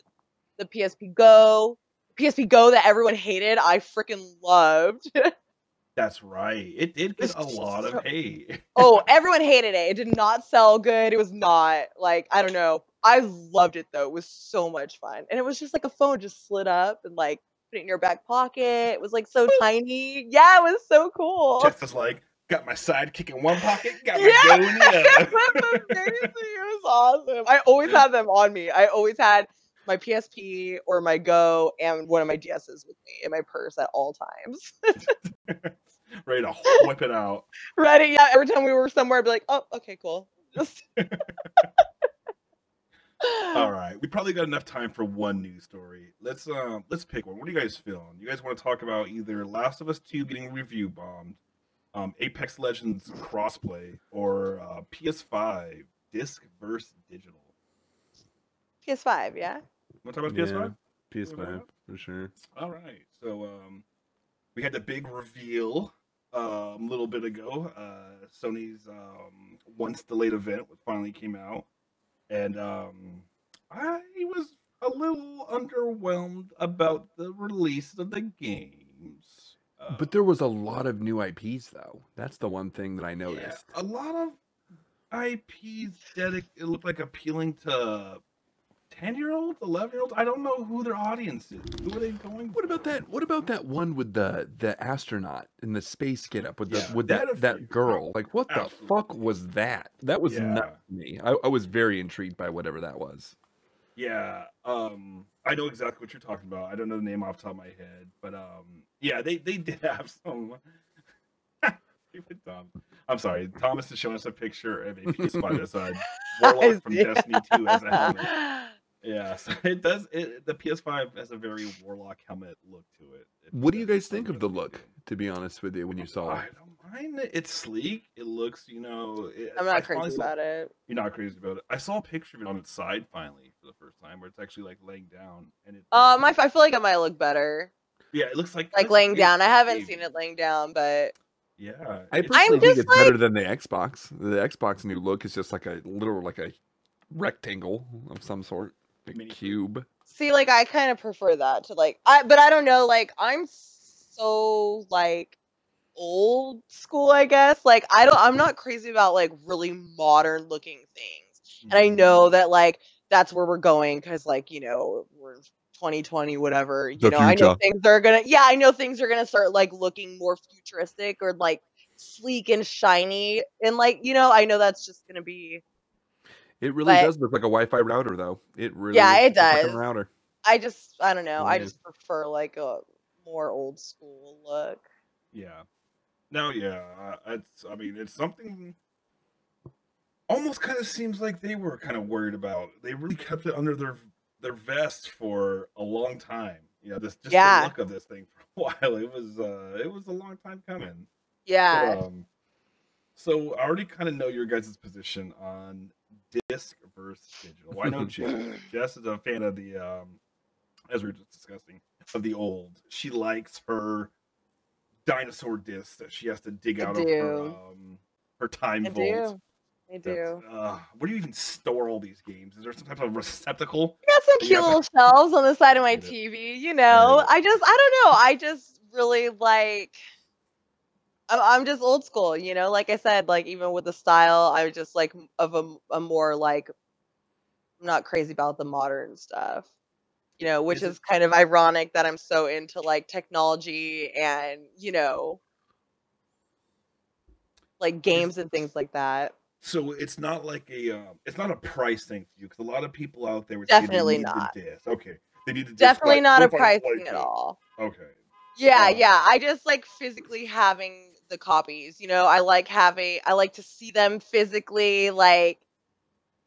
the PSP Go. PSP Go that everyone hated, I freaking loved.
That's right. It did get a lot of hate.
Oh, everyone hated it. It did not sell good. It was not like, I don't know. I loved it though. It was so much fun. And it was just like a phone just slid up and like put it in your back pocket. It was like so tiny. Yeah, it was so cool.
Just as like, got my sidekick in one pocket, got my Go in the other.
It was awesome. I always had them on me. I always had my PSP or my Go and one of my DSs with me in my purse at all times.
Ready to whip it out.
Ready, yeah. Every time we were somewhere, I'd be like, oh, okay, cool. Just...
All right. We probably got enough time for one news story. Let's pick one. What are you guys feeling? You guys want to talk about either Last of Us 2 getting review bombed, Apex Legends crossplay, or PS5 disc versus digital?
PS5, yeah.
Want to talk about PS5?
PS5 for sure.
All right. So we had the big reveal a little bit ago. Sony's once delayed event finally came out, and I was a little underwhelmed about the release of the games.
But there was a lot of new IPs, though. That's the one thing that I noticed.
Yeah, a lot of IPs it looked like appealing to 10-year-olds, 11-year-olds. I don't know who their audience is. Who are they going for?
What about that one with the astronaut in the space getup with that girl? Like, what the fuck was that? That was not me. I was very intrigued by whatever that was.
Yeah. I know exactly what you're talking about. I don't know the name off the top of my head, but yeah, they did have some. I'm sorry. Thomas is showing us a picture of a PS5 as a warlock from Destiny 2 as a helmet. Yeah, so it does. The PS5 has a very warlock helmet look to it.
What do you guys think of the look? To be honest with you, when you saw it,
I don't mind it. It's sleek. It looks,
I'm not crazy about it.
You're not crazy about it. I saw a picture of it on its side finally for the first time, where it's actually like laying down, and it.
I feel like it might look better.
Yeah, it looks like
laying down. I haven't seen it laying down, but.
Yeah,
I personally think it's better than the Xbox. The Xbox new look is just like a rectangle of some sort. A cube.
See, like I kind of prefer that to but I don't know, like I'm so like old school, I guess. Like I'm not crazy about like really modern looking things. And I know that like that's where we're going because like, we're 2020, whatever. I know things are gonna start like looking more futuristic or like sleek and shiny. And like, I know that's just gonna be.
It really does look like a Wi-Fi router, though. It really
it does.
Like a router.
I don't know. Yeah. I just prefer like a more old school look.
Yeah. No, yeah. It's something. Almost kind of seems like they were kind of worried about. They really kept it under their vest for a long time. The look of this thing for a while. It was a long time coming.
Yeah.
But, so I already kind of know your guys' position on disc versus digital. I know Jess is a fan of the as we were just discussing, of the old. She likes her dinosaur discs that she has to dig out of her time vault.
I do.
Where do you even store all these games? Is there some type of receptacle?
I got some cute little shelves on the side of my TV. I don't know. I just really like. I'm just old school, like I said, like even with the style, I was just like of a more like, I'm not crazy about the modern stuff, which is kind of ironic that I'm so into like technology and, like games and things like that.
So it's not like it's not a price thing for you because a lot of people out there would
definitely
say they need
not.
The disc. Okay, they need the disc.
Definitely not a price thing at all.
Okay.
Yeah. I just like physically having the copies. You know, I like to see them physically. Like,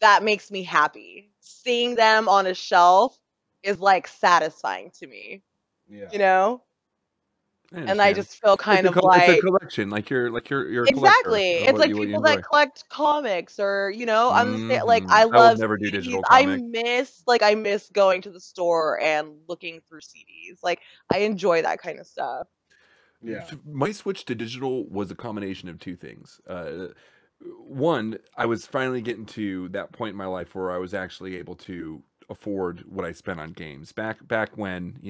that makes me happy. Seeing them on a shelf is like satisfying to me.
Yeah.
You know? And I just feel kind of
it's a collection, like you're a collector.
exactly. It's like people that collect comics, or I'm the same. Like, I
I will
love
never do
CDs.
digital
I
comics.
miss going to the store and looking through CDs. Like, I enjoy that kind of stuff.
Yeah.
My switch to digital was a combination of two things. One, I was finally getting to that point in my life where I was actually able to afford what I spent on games. Back when,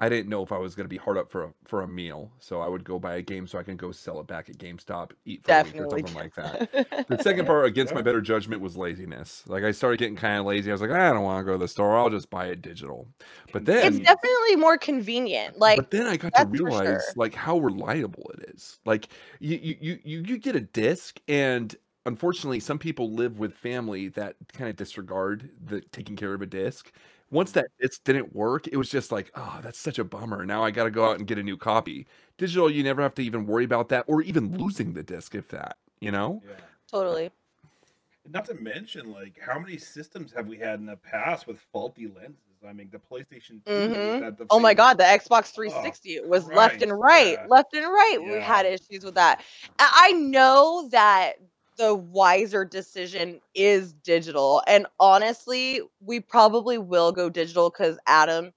I didn't know if I was going to be hard up for a meal, so I would go buy a game so I can go sell it back at GameStop, eat for a week or something like that. The second part, against my better judgment, was laziness. Like, I started getting kind of lazy. I was like, I don't want to go to the store. I'll just buy it digital. But then
it's definitely more convenient. Like,
but then I got to realize like how reliable it is. Like, you get a disc, and unfortunately, some people live with family that kind of disregard the taking care of a disc. Once that disc didn't work, it was just like, oh, that's such a bummer. Now I got to go out and get a new copy. Digital, you never have to even worry about that, or even losing the disc, if that,
Yeah.
Totally.
Not to mention, like, how many systems have we had in the past with faulty lenses? I mean, the PlayStation 2.
Oh my God, the Xbox 360. It was left and right.
Yeah.
We had issues with that. I know that the wiser decision is digital. And honestly, we probably will go digital because Adam,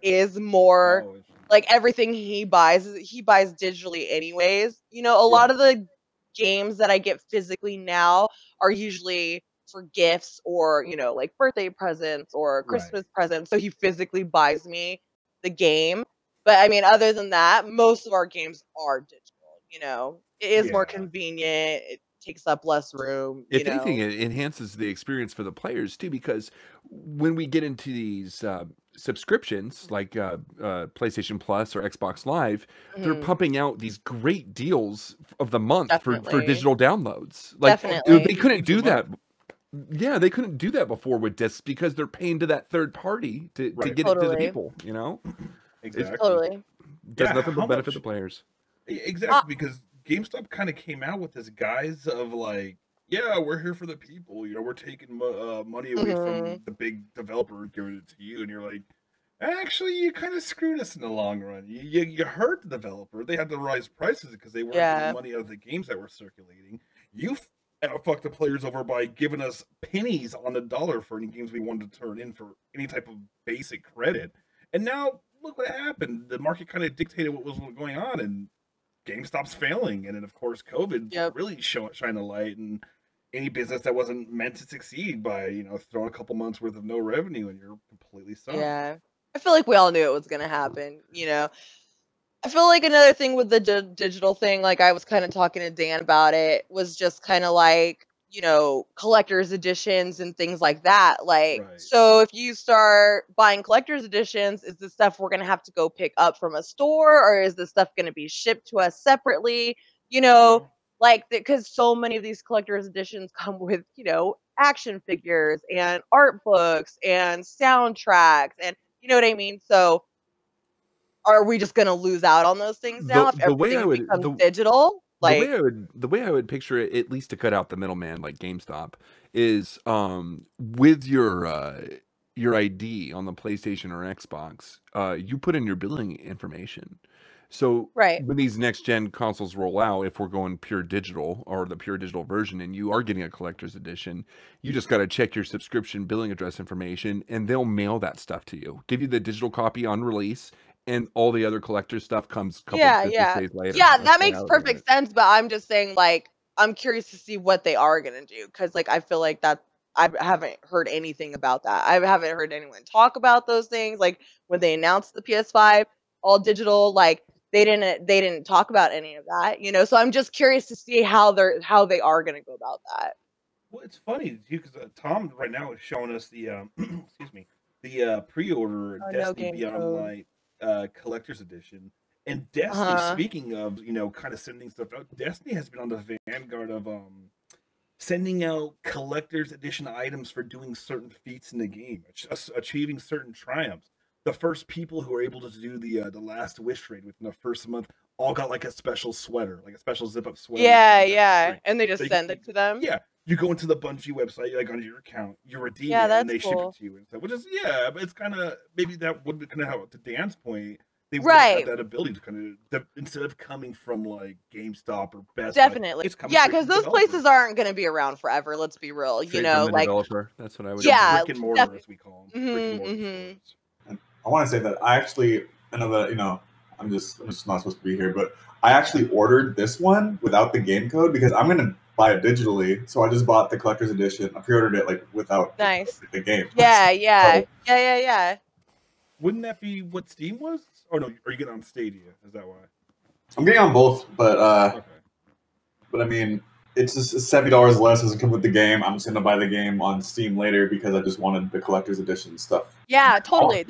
is more like, everything he buys digitally anyways. A lot of the games that I get physically now are usually for gifts, or like birthday presents or Christmas presents, so he physically buys me the game. But I mean, other than that, most of our games are digital. It is more convenient, it takes up less room.
If anything, it enhances the experience for the players too, because when we get into these subscriptions like PlayStation Plus or Xbox Live, they're pumping out these great deals of the month for digital downloads. Like, they couldn't do that. Yeah, they couldn't do that before with discs because they're paying to that third party to get it to the people,
Exactly.
Totally.
Does nothing but benefit the players.
Exactly, because GameStop kind of came out with this guise of like, yeah, we're here for the people. We're taking money away from the big developer and giving it to you, and you're like, actually, you kind of screwed us in the long run. You hurt the developer. They had to raise prices because they weren't getting money out of the games that were circulating. You fucked the players over by giving us pennies on the dollar for any games we wanted to turn in for any type of basic credit. And now look what happened. The market kind of dictated what was going on, and GameStop's failing. And then, of course, COVID really shine a light, and any business that wasn't meant to succeed by, throwing a couple months worth of no revenue, and you're completely sunk.
Yeah. I feel like we all knew it was going to happen, I feel like another thing with the digital thing, like I was kind of talking to Dan about it, was just kind of like, collector's editions and things like that. Like, so if you start buying collector's editions, is this stuff we're going to have to go pick up from a store, or is this stuff going to be shipped to us separately? Like, because so many of these collector's editions come with, action figures and art books and soundtracks, and you know what I mean? So, are we just going to lose out on those things now if everything becomes digital? Like,
the way I would picture it, at least to cut out the middleman like GameStop, is with your ID on the PlayStation or Xbox, you put in your billing information. So when these next gen consoles roll out, if we're going pure digital or the pure digital version, and you are getting a collector's edition, you just got to check your subscription billing address information, and they'll mail that stuff to you, give you the digital copy on release, and all the other collector stuff comes a couple days later.
Yeah, that makes perfect sense. But I'm just saying, like, I'm curious to see what they are going to do, because, like, I feel like that I haven't heard anything about that. I haven't heard anyone talk about those things. Like, when they announced the PS5 all digital, like, they didn't talk about any of that. So I'm just curious to see how they are going to go about that.
Well, it's funny too, because Tom right now is showing us the excuse me, the pre-order Destiny Beyond Light collector's edition. And Destiny, speaking of kind of sending stuff out, Destiny has been on the vanguard of sending out collector's edition items for doing certain feats in the game, achieving certain triumphs. The first people who are able to do the last wish raid within the first month all got like a special sweater, like a special zip-up sweater.
Yeah. And they just send it to them.
Yeah. You go into the Bungie website, like on your account, you redeem it, and they ship it to you. And stuff, which is, but it's kind of, maybe that would kind of help. To Dan's point, they would have that ability to kind of, instead of coming from like GameStop or Best Buy,
definitely. Yeah, because those places aren't going to be around forever. Let's be real.
Straight
you know,
like developer. That's what I would.
Brick and mortar, as we call them. Brick and mortar stores.
And I want to say that I actually, I know that I'm just not supposed to be here, but I actually ordered this one without the game code because I'm gonna buy it digitally. So I just bought the collector's edition. I pre-ordered it like without the game.
Yeah.
Wouldn't that be what Steam was? Or no, are you getting on Stadia? Is that why?
I'm getting on both, but I mean, it's just $70 less. Doesn't come with the game. I'm just gonna buy the game on Steam later because I just wanted the collector's edition stuff.
Yeah, totally.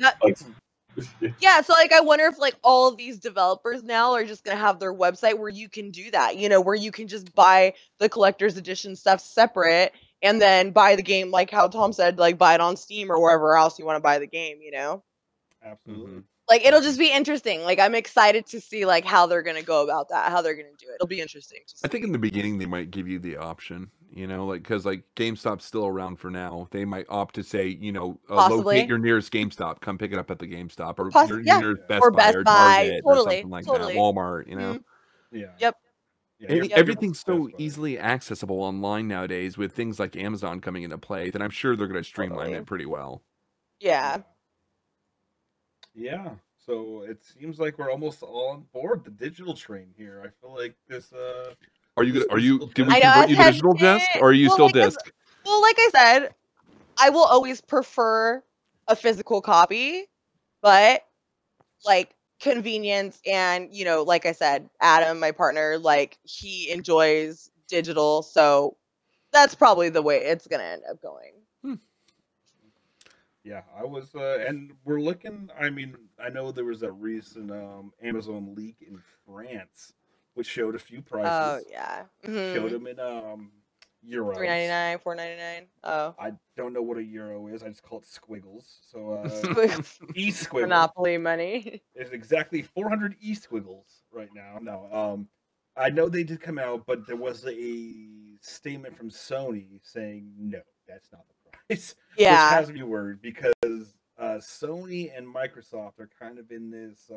Yeah, so like I wonder if like all of these developers now are just gonna have their website where you can do that, where you can just buy the collector's edition stuff separate and then buy the game, like how Tom said, like buy it on Steam or wherever else you want to buy the game,
Absolutely.
Like it'll just be interesting. Like I'm excited to see like how they're gonna go about that, how they're gonna do it. It'll be interesting to see.
I think in the beginning they might give you the option, like because like GameStop's still around for now. They might opt to say, locate your nearest GameStop, come pick it up at the GameStop, or your nearest Best Buy or Target or something like that. Walmart,
Yep.
Everything's so easily accessible online nowadays with things like Amazon coming into play that I'm sure they're going to streamline it pretty well.
Yeah, so it seems like we're almost all on board the digital train here. I feel like this.
Did we convert you to digital, Jess, or are you still disc?
Well, like I said, I will always prefer a physical copy, but like convenience and like I said, Adam, my partner, like he enjoys digital, so that's probably the way it's gonna end up going.
Yeah, I was, and we're looking. I mean, I know there was a recent Amazon leak in France, which showed a few prices.
Oh yeah,
showed them in euros.
$3.99, $4.99. Oh,
I don't know what a euro is. I just call it squiggles. So e-squiggle.
Monopoly money.
It's exactly 400 e-squiggles right now. No, I know they did come out, but there was a statement from Sony saying no, that's not the price.
Yeah,
which has to be word because Sony and Microsoft are kind of in this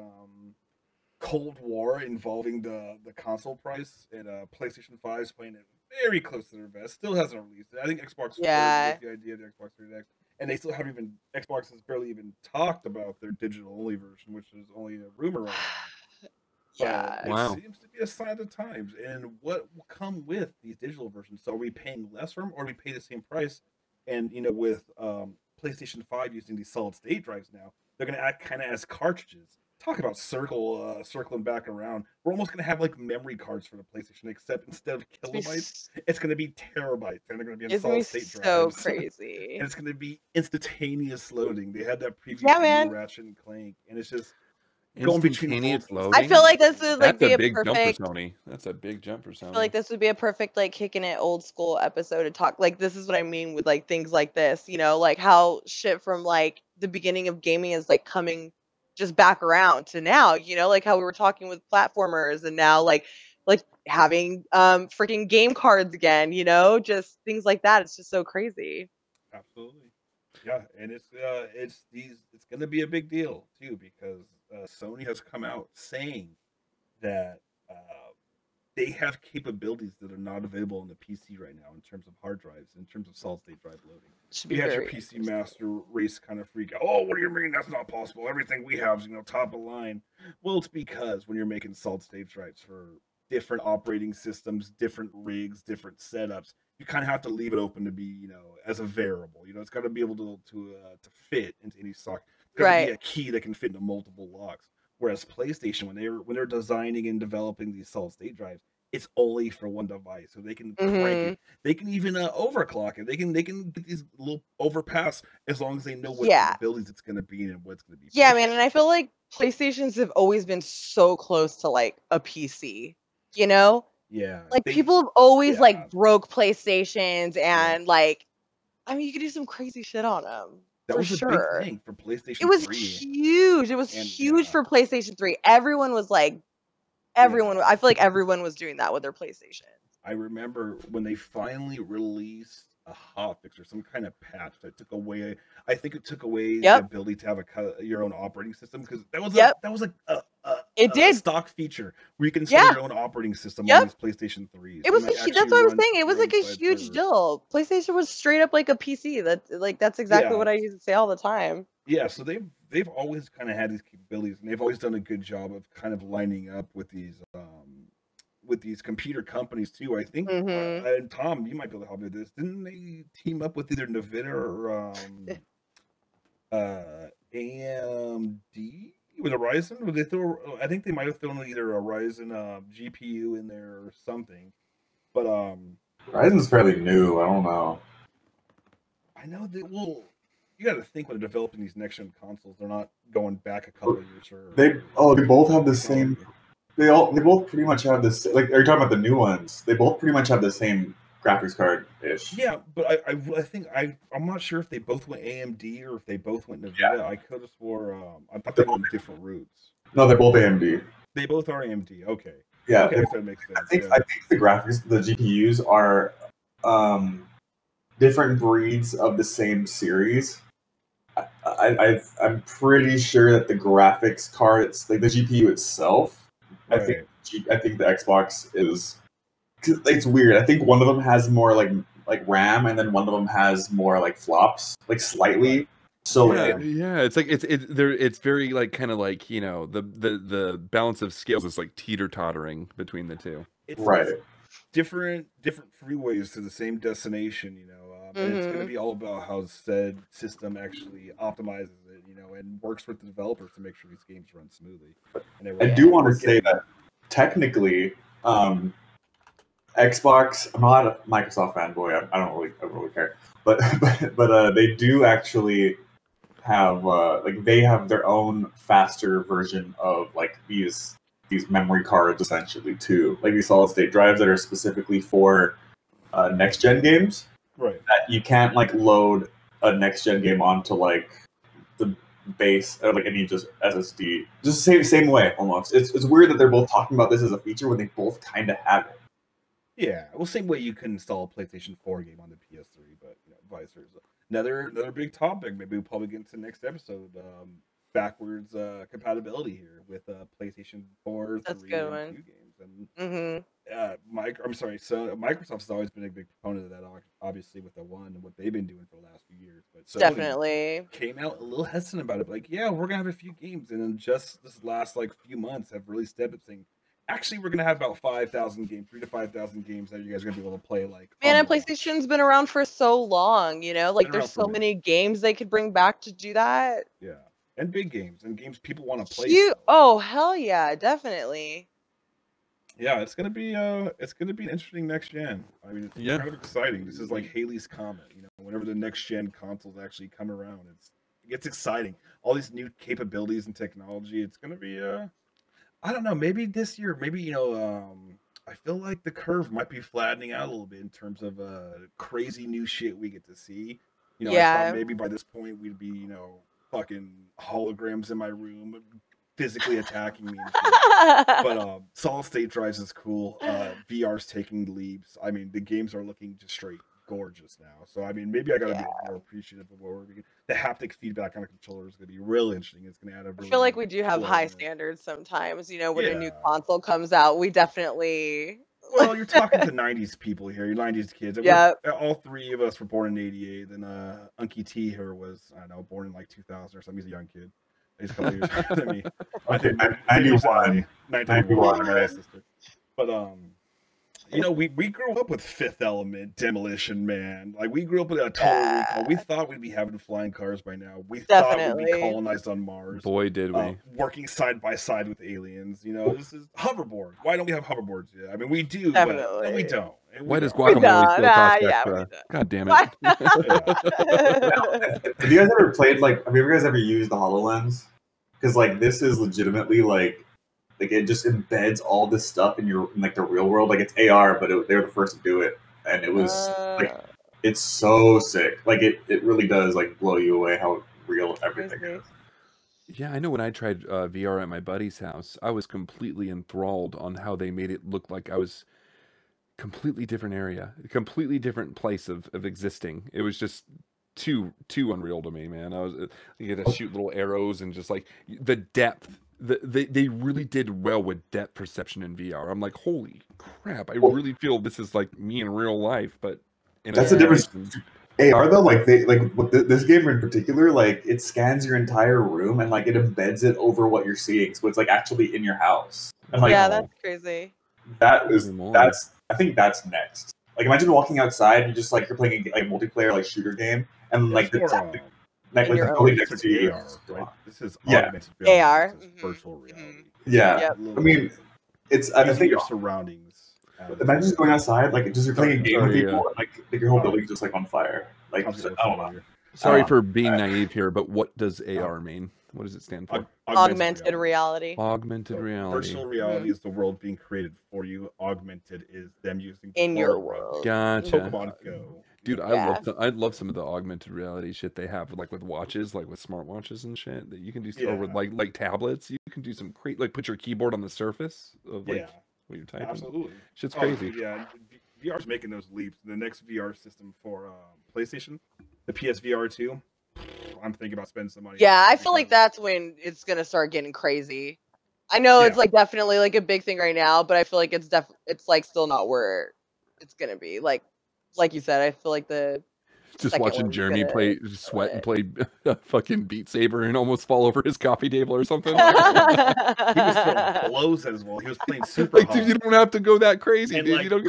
cold war involving the console price, and PlayStation 5 is playing it very close to their vest. Still hasn't released it. I think Xbox with the idea of the Xbox Series X, and they still haven't even. Xbox has barely even talked about their digital only version, which is only a rumor right now.
Yeah,
it seems to be a sign of the times. And what will come with these digital versions? So are we paying less for them, or do we pay the same price? And with PlayStation 5 using these solid state drives now, they're going to act kind of as cartridges. Talk about circling back around. We're almost going to have like memory cards for the PlayStation, except instead of kilobytes, it's going to be terabytes, and they're going to be in solid state drives.
So crazy.
And it's going to be instantaneous loading. They had that preview for Ratchet and Clank, and it's just going between
loading.
I feel like this would like be a
big
perfect
jump for Sony. That's a big jump for Sony.
I feel like this would be a perfect like kicking it old school episode to talk. Like this is what I mean with like things like this, like how shit from like the beginning of gaming is like coming just back around to now, like how we were talking with platformers and now like having freaking game cards again, just things like that. It's just so crazy.
Absolutely. Yeah, and it's gonna be a big deal too because Sony has come out saying that they have capabilities that are not available on the PC right now in terms of hard drives, in terms of solid state drive loading. You have your PC Master Race kind of freak out. Oh, what do you mean that's not possible? Everything we have is top of line. Well, it's because when you're making solid state drives for different operating systems, different rigs, different setups, you kind of have to leave it open to be, as a variable. It's got to be able to fit into any socket. It's got to be a key that can fit into multiple locks. Whereas PlayStation, when they're designing and developing these solid state drives, it's only for one device, so they can crank it. They can even overclock it. They can get these little overpass as long as they know what capabilities it's going to be and what's going to be.
Yeah, man, and I feel like PlayStations have always been so close to like a PC.
Yeah.
Like people have always like broke PlayStations and like, I mean, you could do some crazy shit on them.
That was a big thing for PlayStation 3.
It was huge. It was huge for PlayStation 3. Everyone was like Everyone, I feel like everyone was doing that with their PlayStation.
I remember when they finally released a hotfix or some kind of patch that took away. I think it took away the ability to have your own operating system, because that was a stock feature where you can install your own operating system on these PlayStation 3s.
It was that's what I was saying. It was like a huge deal. PlayStation was straight up like a PC. That's exactly what I used to say all the time.
Yeah, so they've always kind of had these capabilities, and they've always done a good job of kind of lining up with these computer companies too. I think and Tom, you might be able to help me with this. Didn't they team up with either Nvidia or AMD with a Ryzen? Would they throw? I think they might have thrown either a Ryzen GPU in there or something. But
Ryzen's fairly new. I don't know.
I know they will. You got to think when they're developing these next gen consoles, they're not going back a couple of years.
They both have the same. They both pretty much have this. Like, are you talking about the new ones? They both pretty much have the same graphics card ish.
Yeah, but I think I'm not sure if they both went AMD or if they both went Nvidia. I could have swore I thought they went different routes.
No, they're both AMD.
They both are AMD. Okay.
Yeah,
okay, so that makes sense.
I think the graphics, the GPUs are different breeds of the same series. I'm pretty sure that the graphics cards, like the GPU itself, right. I think the Xbox is. It's weird. I think one of them has more like RAM, and then one of them has more like flops, like slightly. So
it's like it's very like kind of like, you know, the balance of scales is like teeter-tottering between the two.
It's different freeways to the same destination, you know. And it's going to be all about how said system actually optimizes it, you know, and works with the developers to make sure these games run smoothly.
I do want to say that technically, Xbox. I'm not a Microsoft fanboy. I don't really care, but they do actually have they have their own faster version of like these memory cards essentially too, like these solid state drives that are specifically for next gen games.
Right.
That you can't like load a next gen game onto like the base or like any just SSD. Just same way almost. It's weird that they're both talking about this as a feature when they both kind of have it.
Yeah, well, same way you can install a PlayStation 4 game on the PS3, but you know, vice versa. Another big topic. Maybe we'll probably get into the next episode. Backwards compatibility here with PlayStation 4, 3, and 2 games, and So Microsoft's always been a big proponent of that, obviously with the One and what they've been doing for the last few years. But Sony
definitely
came out a little hesitant about it. But like, yeah, we're gonna have a few games, and then just this last like few months have really stepped up saying, actually, we're gonna have about 5,000 games, 3,000 to 5,000 games that you guys are gonna be able to play. Like,
man, and PlayStation's been around for so long, you know, like there's so many games they could bring back to do that.
Yeah, and big games and games people want to play.
Oh hell yeah, definitely.
Yeah, it's gonna be an interesting next gen. I mean, it's kind of exciting. This is like Halley's Comet, you know. Whenever the next gen consoles actually come around, it gets exciting. All these new capabilities and technology. It's gonna be I don't know. Maybe this year, you know, I feel like the curve might be flattening out a little bit in terms of crazy new shit we get to see. You know, I thought maybe by this point we'd be, you know, fucking holograms in my room physically attacking me and shit. But solid state drives is cool. VR's taking leaps. I mean, the games are looking just straight gorgeous now. So I mean, maybe I gotta be more appreciative of what we're beginning. The haptic feedback on a controller is gonna be real interesting. It's gonna add a really,
I feel like we do have high standards sometimes, you know, when a new console comes out, we definitely.
Well, you're talking to 90s people here. You're 90s kids.
Yeah.
All three of us were born in '88. Then Unky T here was, I don't know, born in like 2000 or something. He's a young kid. He's a couple years older than me.
I think 91.
91. But you know, we grew up with Fifth Element, Demolition Man. Like, we grew up with a Total Recall. We thought we'd be having flying cars by now. We thought we'd be colonized on Mars.
Boy, did we.
Working side by side with aliens. You know, this is hoverboard. Wy don't we have hoverboards yet? I mean, we do, but no, we don't.
Why does guacamole still cost extra? God damn it.
Have you guys ever played, like, have you guys ever used the HoloLens? Because, like, this is legitimately, like it just embeds all this stuff in like the real world. Like, it's AR, but they were the first to do it, and it was like, it's so sick. Like, it really does like blow you away how real everything is.
Yeah, I know when I tried VR at my buddy's house, I was completely enthralled on how they made it look like I was completely different area, a completely different place of existing. It was just too unreal to me, man. I was you get to shoot little arrows and just like the depth. They really did well with depth perception in VR. I'm like, holy crap! I really feel this is like me in real life, but
that's the difference. AR though, like this game in particular, like it scans your entire room and like it embeds it over what you're seeing, so it's like actually in your house. And like,
yeah, that's crazy.
That's I think that's next. Like imagine walking outside, you just like you're playing a multiplayer like shooter game, and like the building next to you.
Right? This is
augmented reality. AR,
this is virtual reality.
Yeah, yep. I mean, I think
your surroundings.
Imagine just going outside, like just you're playing a game with people, like your whole building's just like on fire. Like I don't know.
Sorry for being naive here, but what does AR mean? What does it stand for?
Augmented reality.
Augmented reality.
Virtual reality is the world being created for you. Augmented is them using
in your world.
Gotcha.
Pokemon Go.
Dude, I love some of the augmented reality shit they have, like with watches, like with smart watches and shit that you can do, or with like tablets. You can do some great, like put your keyboard on the surface of like what you're typing.
Absolutely,
shit's crazy.
Yeah, VR's making those leaps. The next VR system for PlayStation, the PSVR 2. I'm thinking about spending some money.
Yeah, I feel like that's when it's gonna start getting crazy. I know it's like definitely like a big thing right now, but I feel like it's like still not where it's gonna be. Like you said, I feel like
just watching Jeremy sweat and play fucking Beat Saber and almost fall over his coffee table or something.
He was throwing blows as well. He was playing super
like, dude, you don't have to go that crazy,
and
dude.
Like,
you don't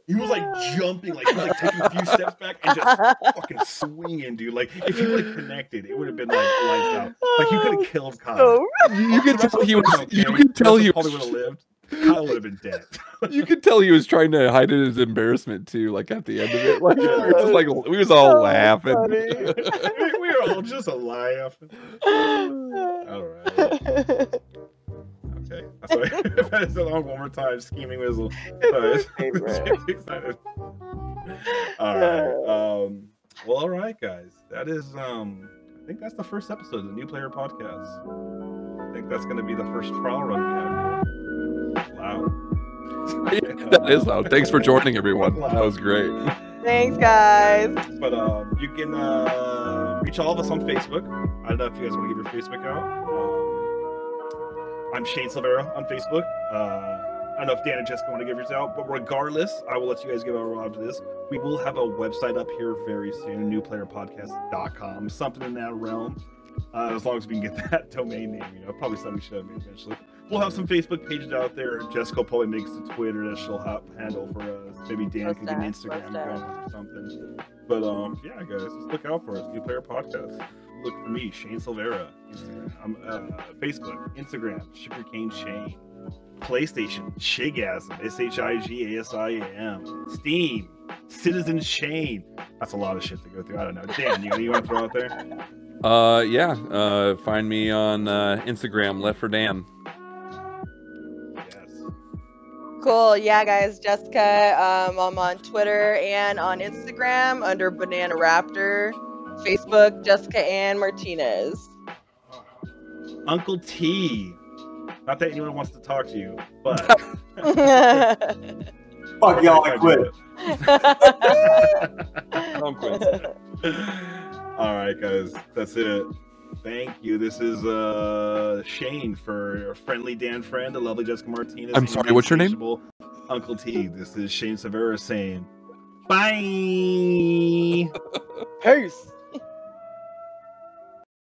he was like jumping, like he was like taking a few steps back and just fucking swinging, dude. Like if he would have connected, it would have been like lights out. Like you could have killed Kyle.
You could tell he was. You could tell he
probably would have lived. Kyle would have been dead.
You could tell he was trying to hide his embarrassment too, like at the end of it. Like we was all laughing.
We were all just laughing. All right. Okay. Sorry. If I said one more time, scheming whistle. Excited. All right. Well, all right, guys. That is I think that's the first episode of the New Player Podcast. I think that's going to be the first trial run we have here. Wow.
That is loud. Thanks for joining, everyone. That was great.
Thanks, guys.
But you can reach all of us on Facebook. I don't know if you guys want to give your Facebook out. I'm Shane Silvera on Facebook. I don't know if Dan and Jessica want to give yours out, but regardless, I will let you guys give out after this. We will have a website up here very soon, newplayerpodcast.com, something in that realm. As long as we can get that domain name, probably something we should have made eventually. We'll have some Facebook pages out there. Jessica probably makes a Twitter that she'll handle for us. Maybe Dan can get an Instagram going or something. But yeah, guys, just look out for us. New Player Podcast. Look for me, Shane Silvera. Instagram. Facebook, Instagram, Sugarcane Shane. PlayStation, Shigasm, SHIGASIAM. Steam, Citizen Shane. That's a lot of shit to go through. I don't know. Dan, you want to throw out there?
Yeah. Find me on Instagram, Left for Dan.
Cool. Yeah, guys. Jessica, I'm on Twitter and on Instagram under Banana Raptor. Facebook, Jessica Ann Martinez.
Uncle T. Not that anyone wants to talk to you, but
fuck y'all, I quit.
I'm quit.
All right, guys, that's it. Thank you. This is Shane for Friendly Dan Friend, the lovely Jessica Martinez.
I'm sorry, what's your name?
Uncle T. This is Shane Severa saying bye.
Peace.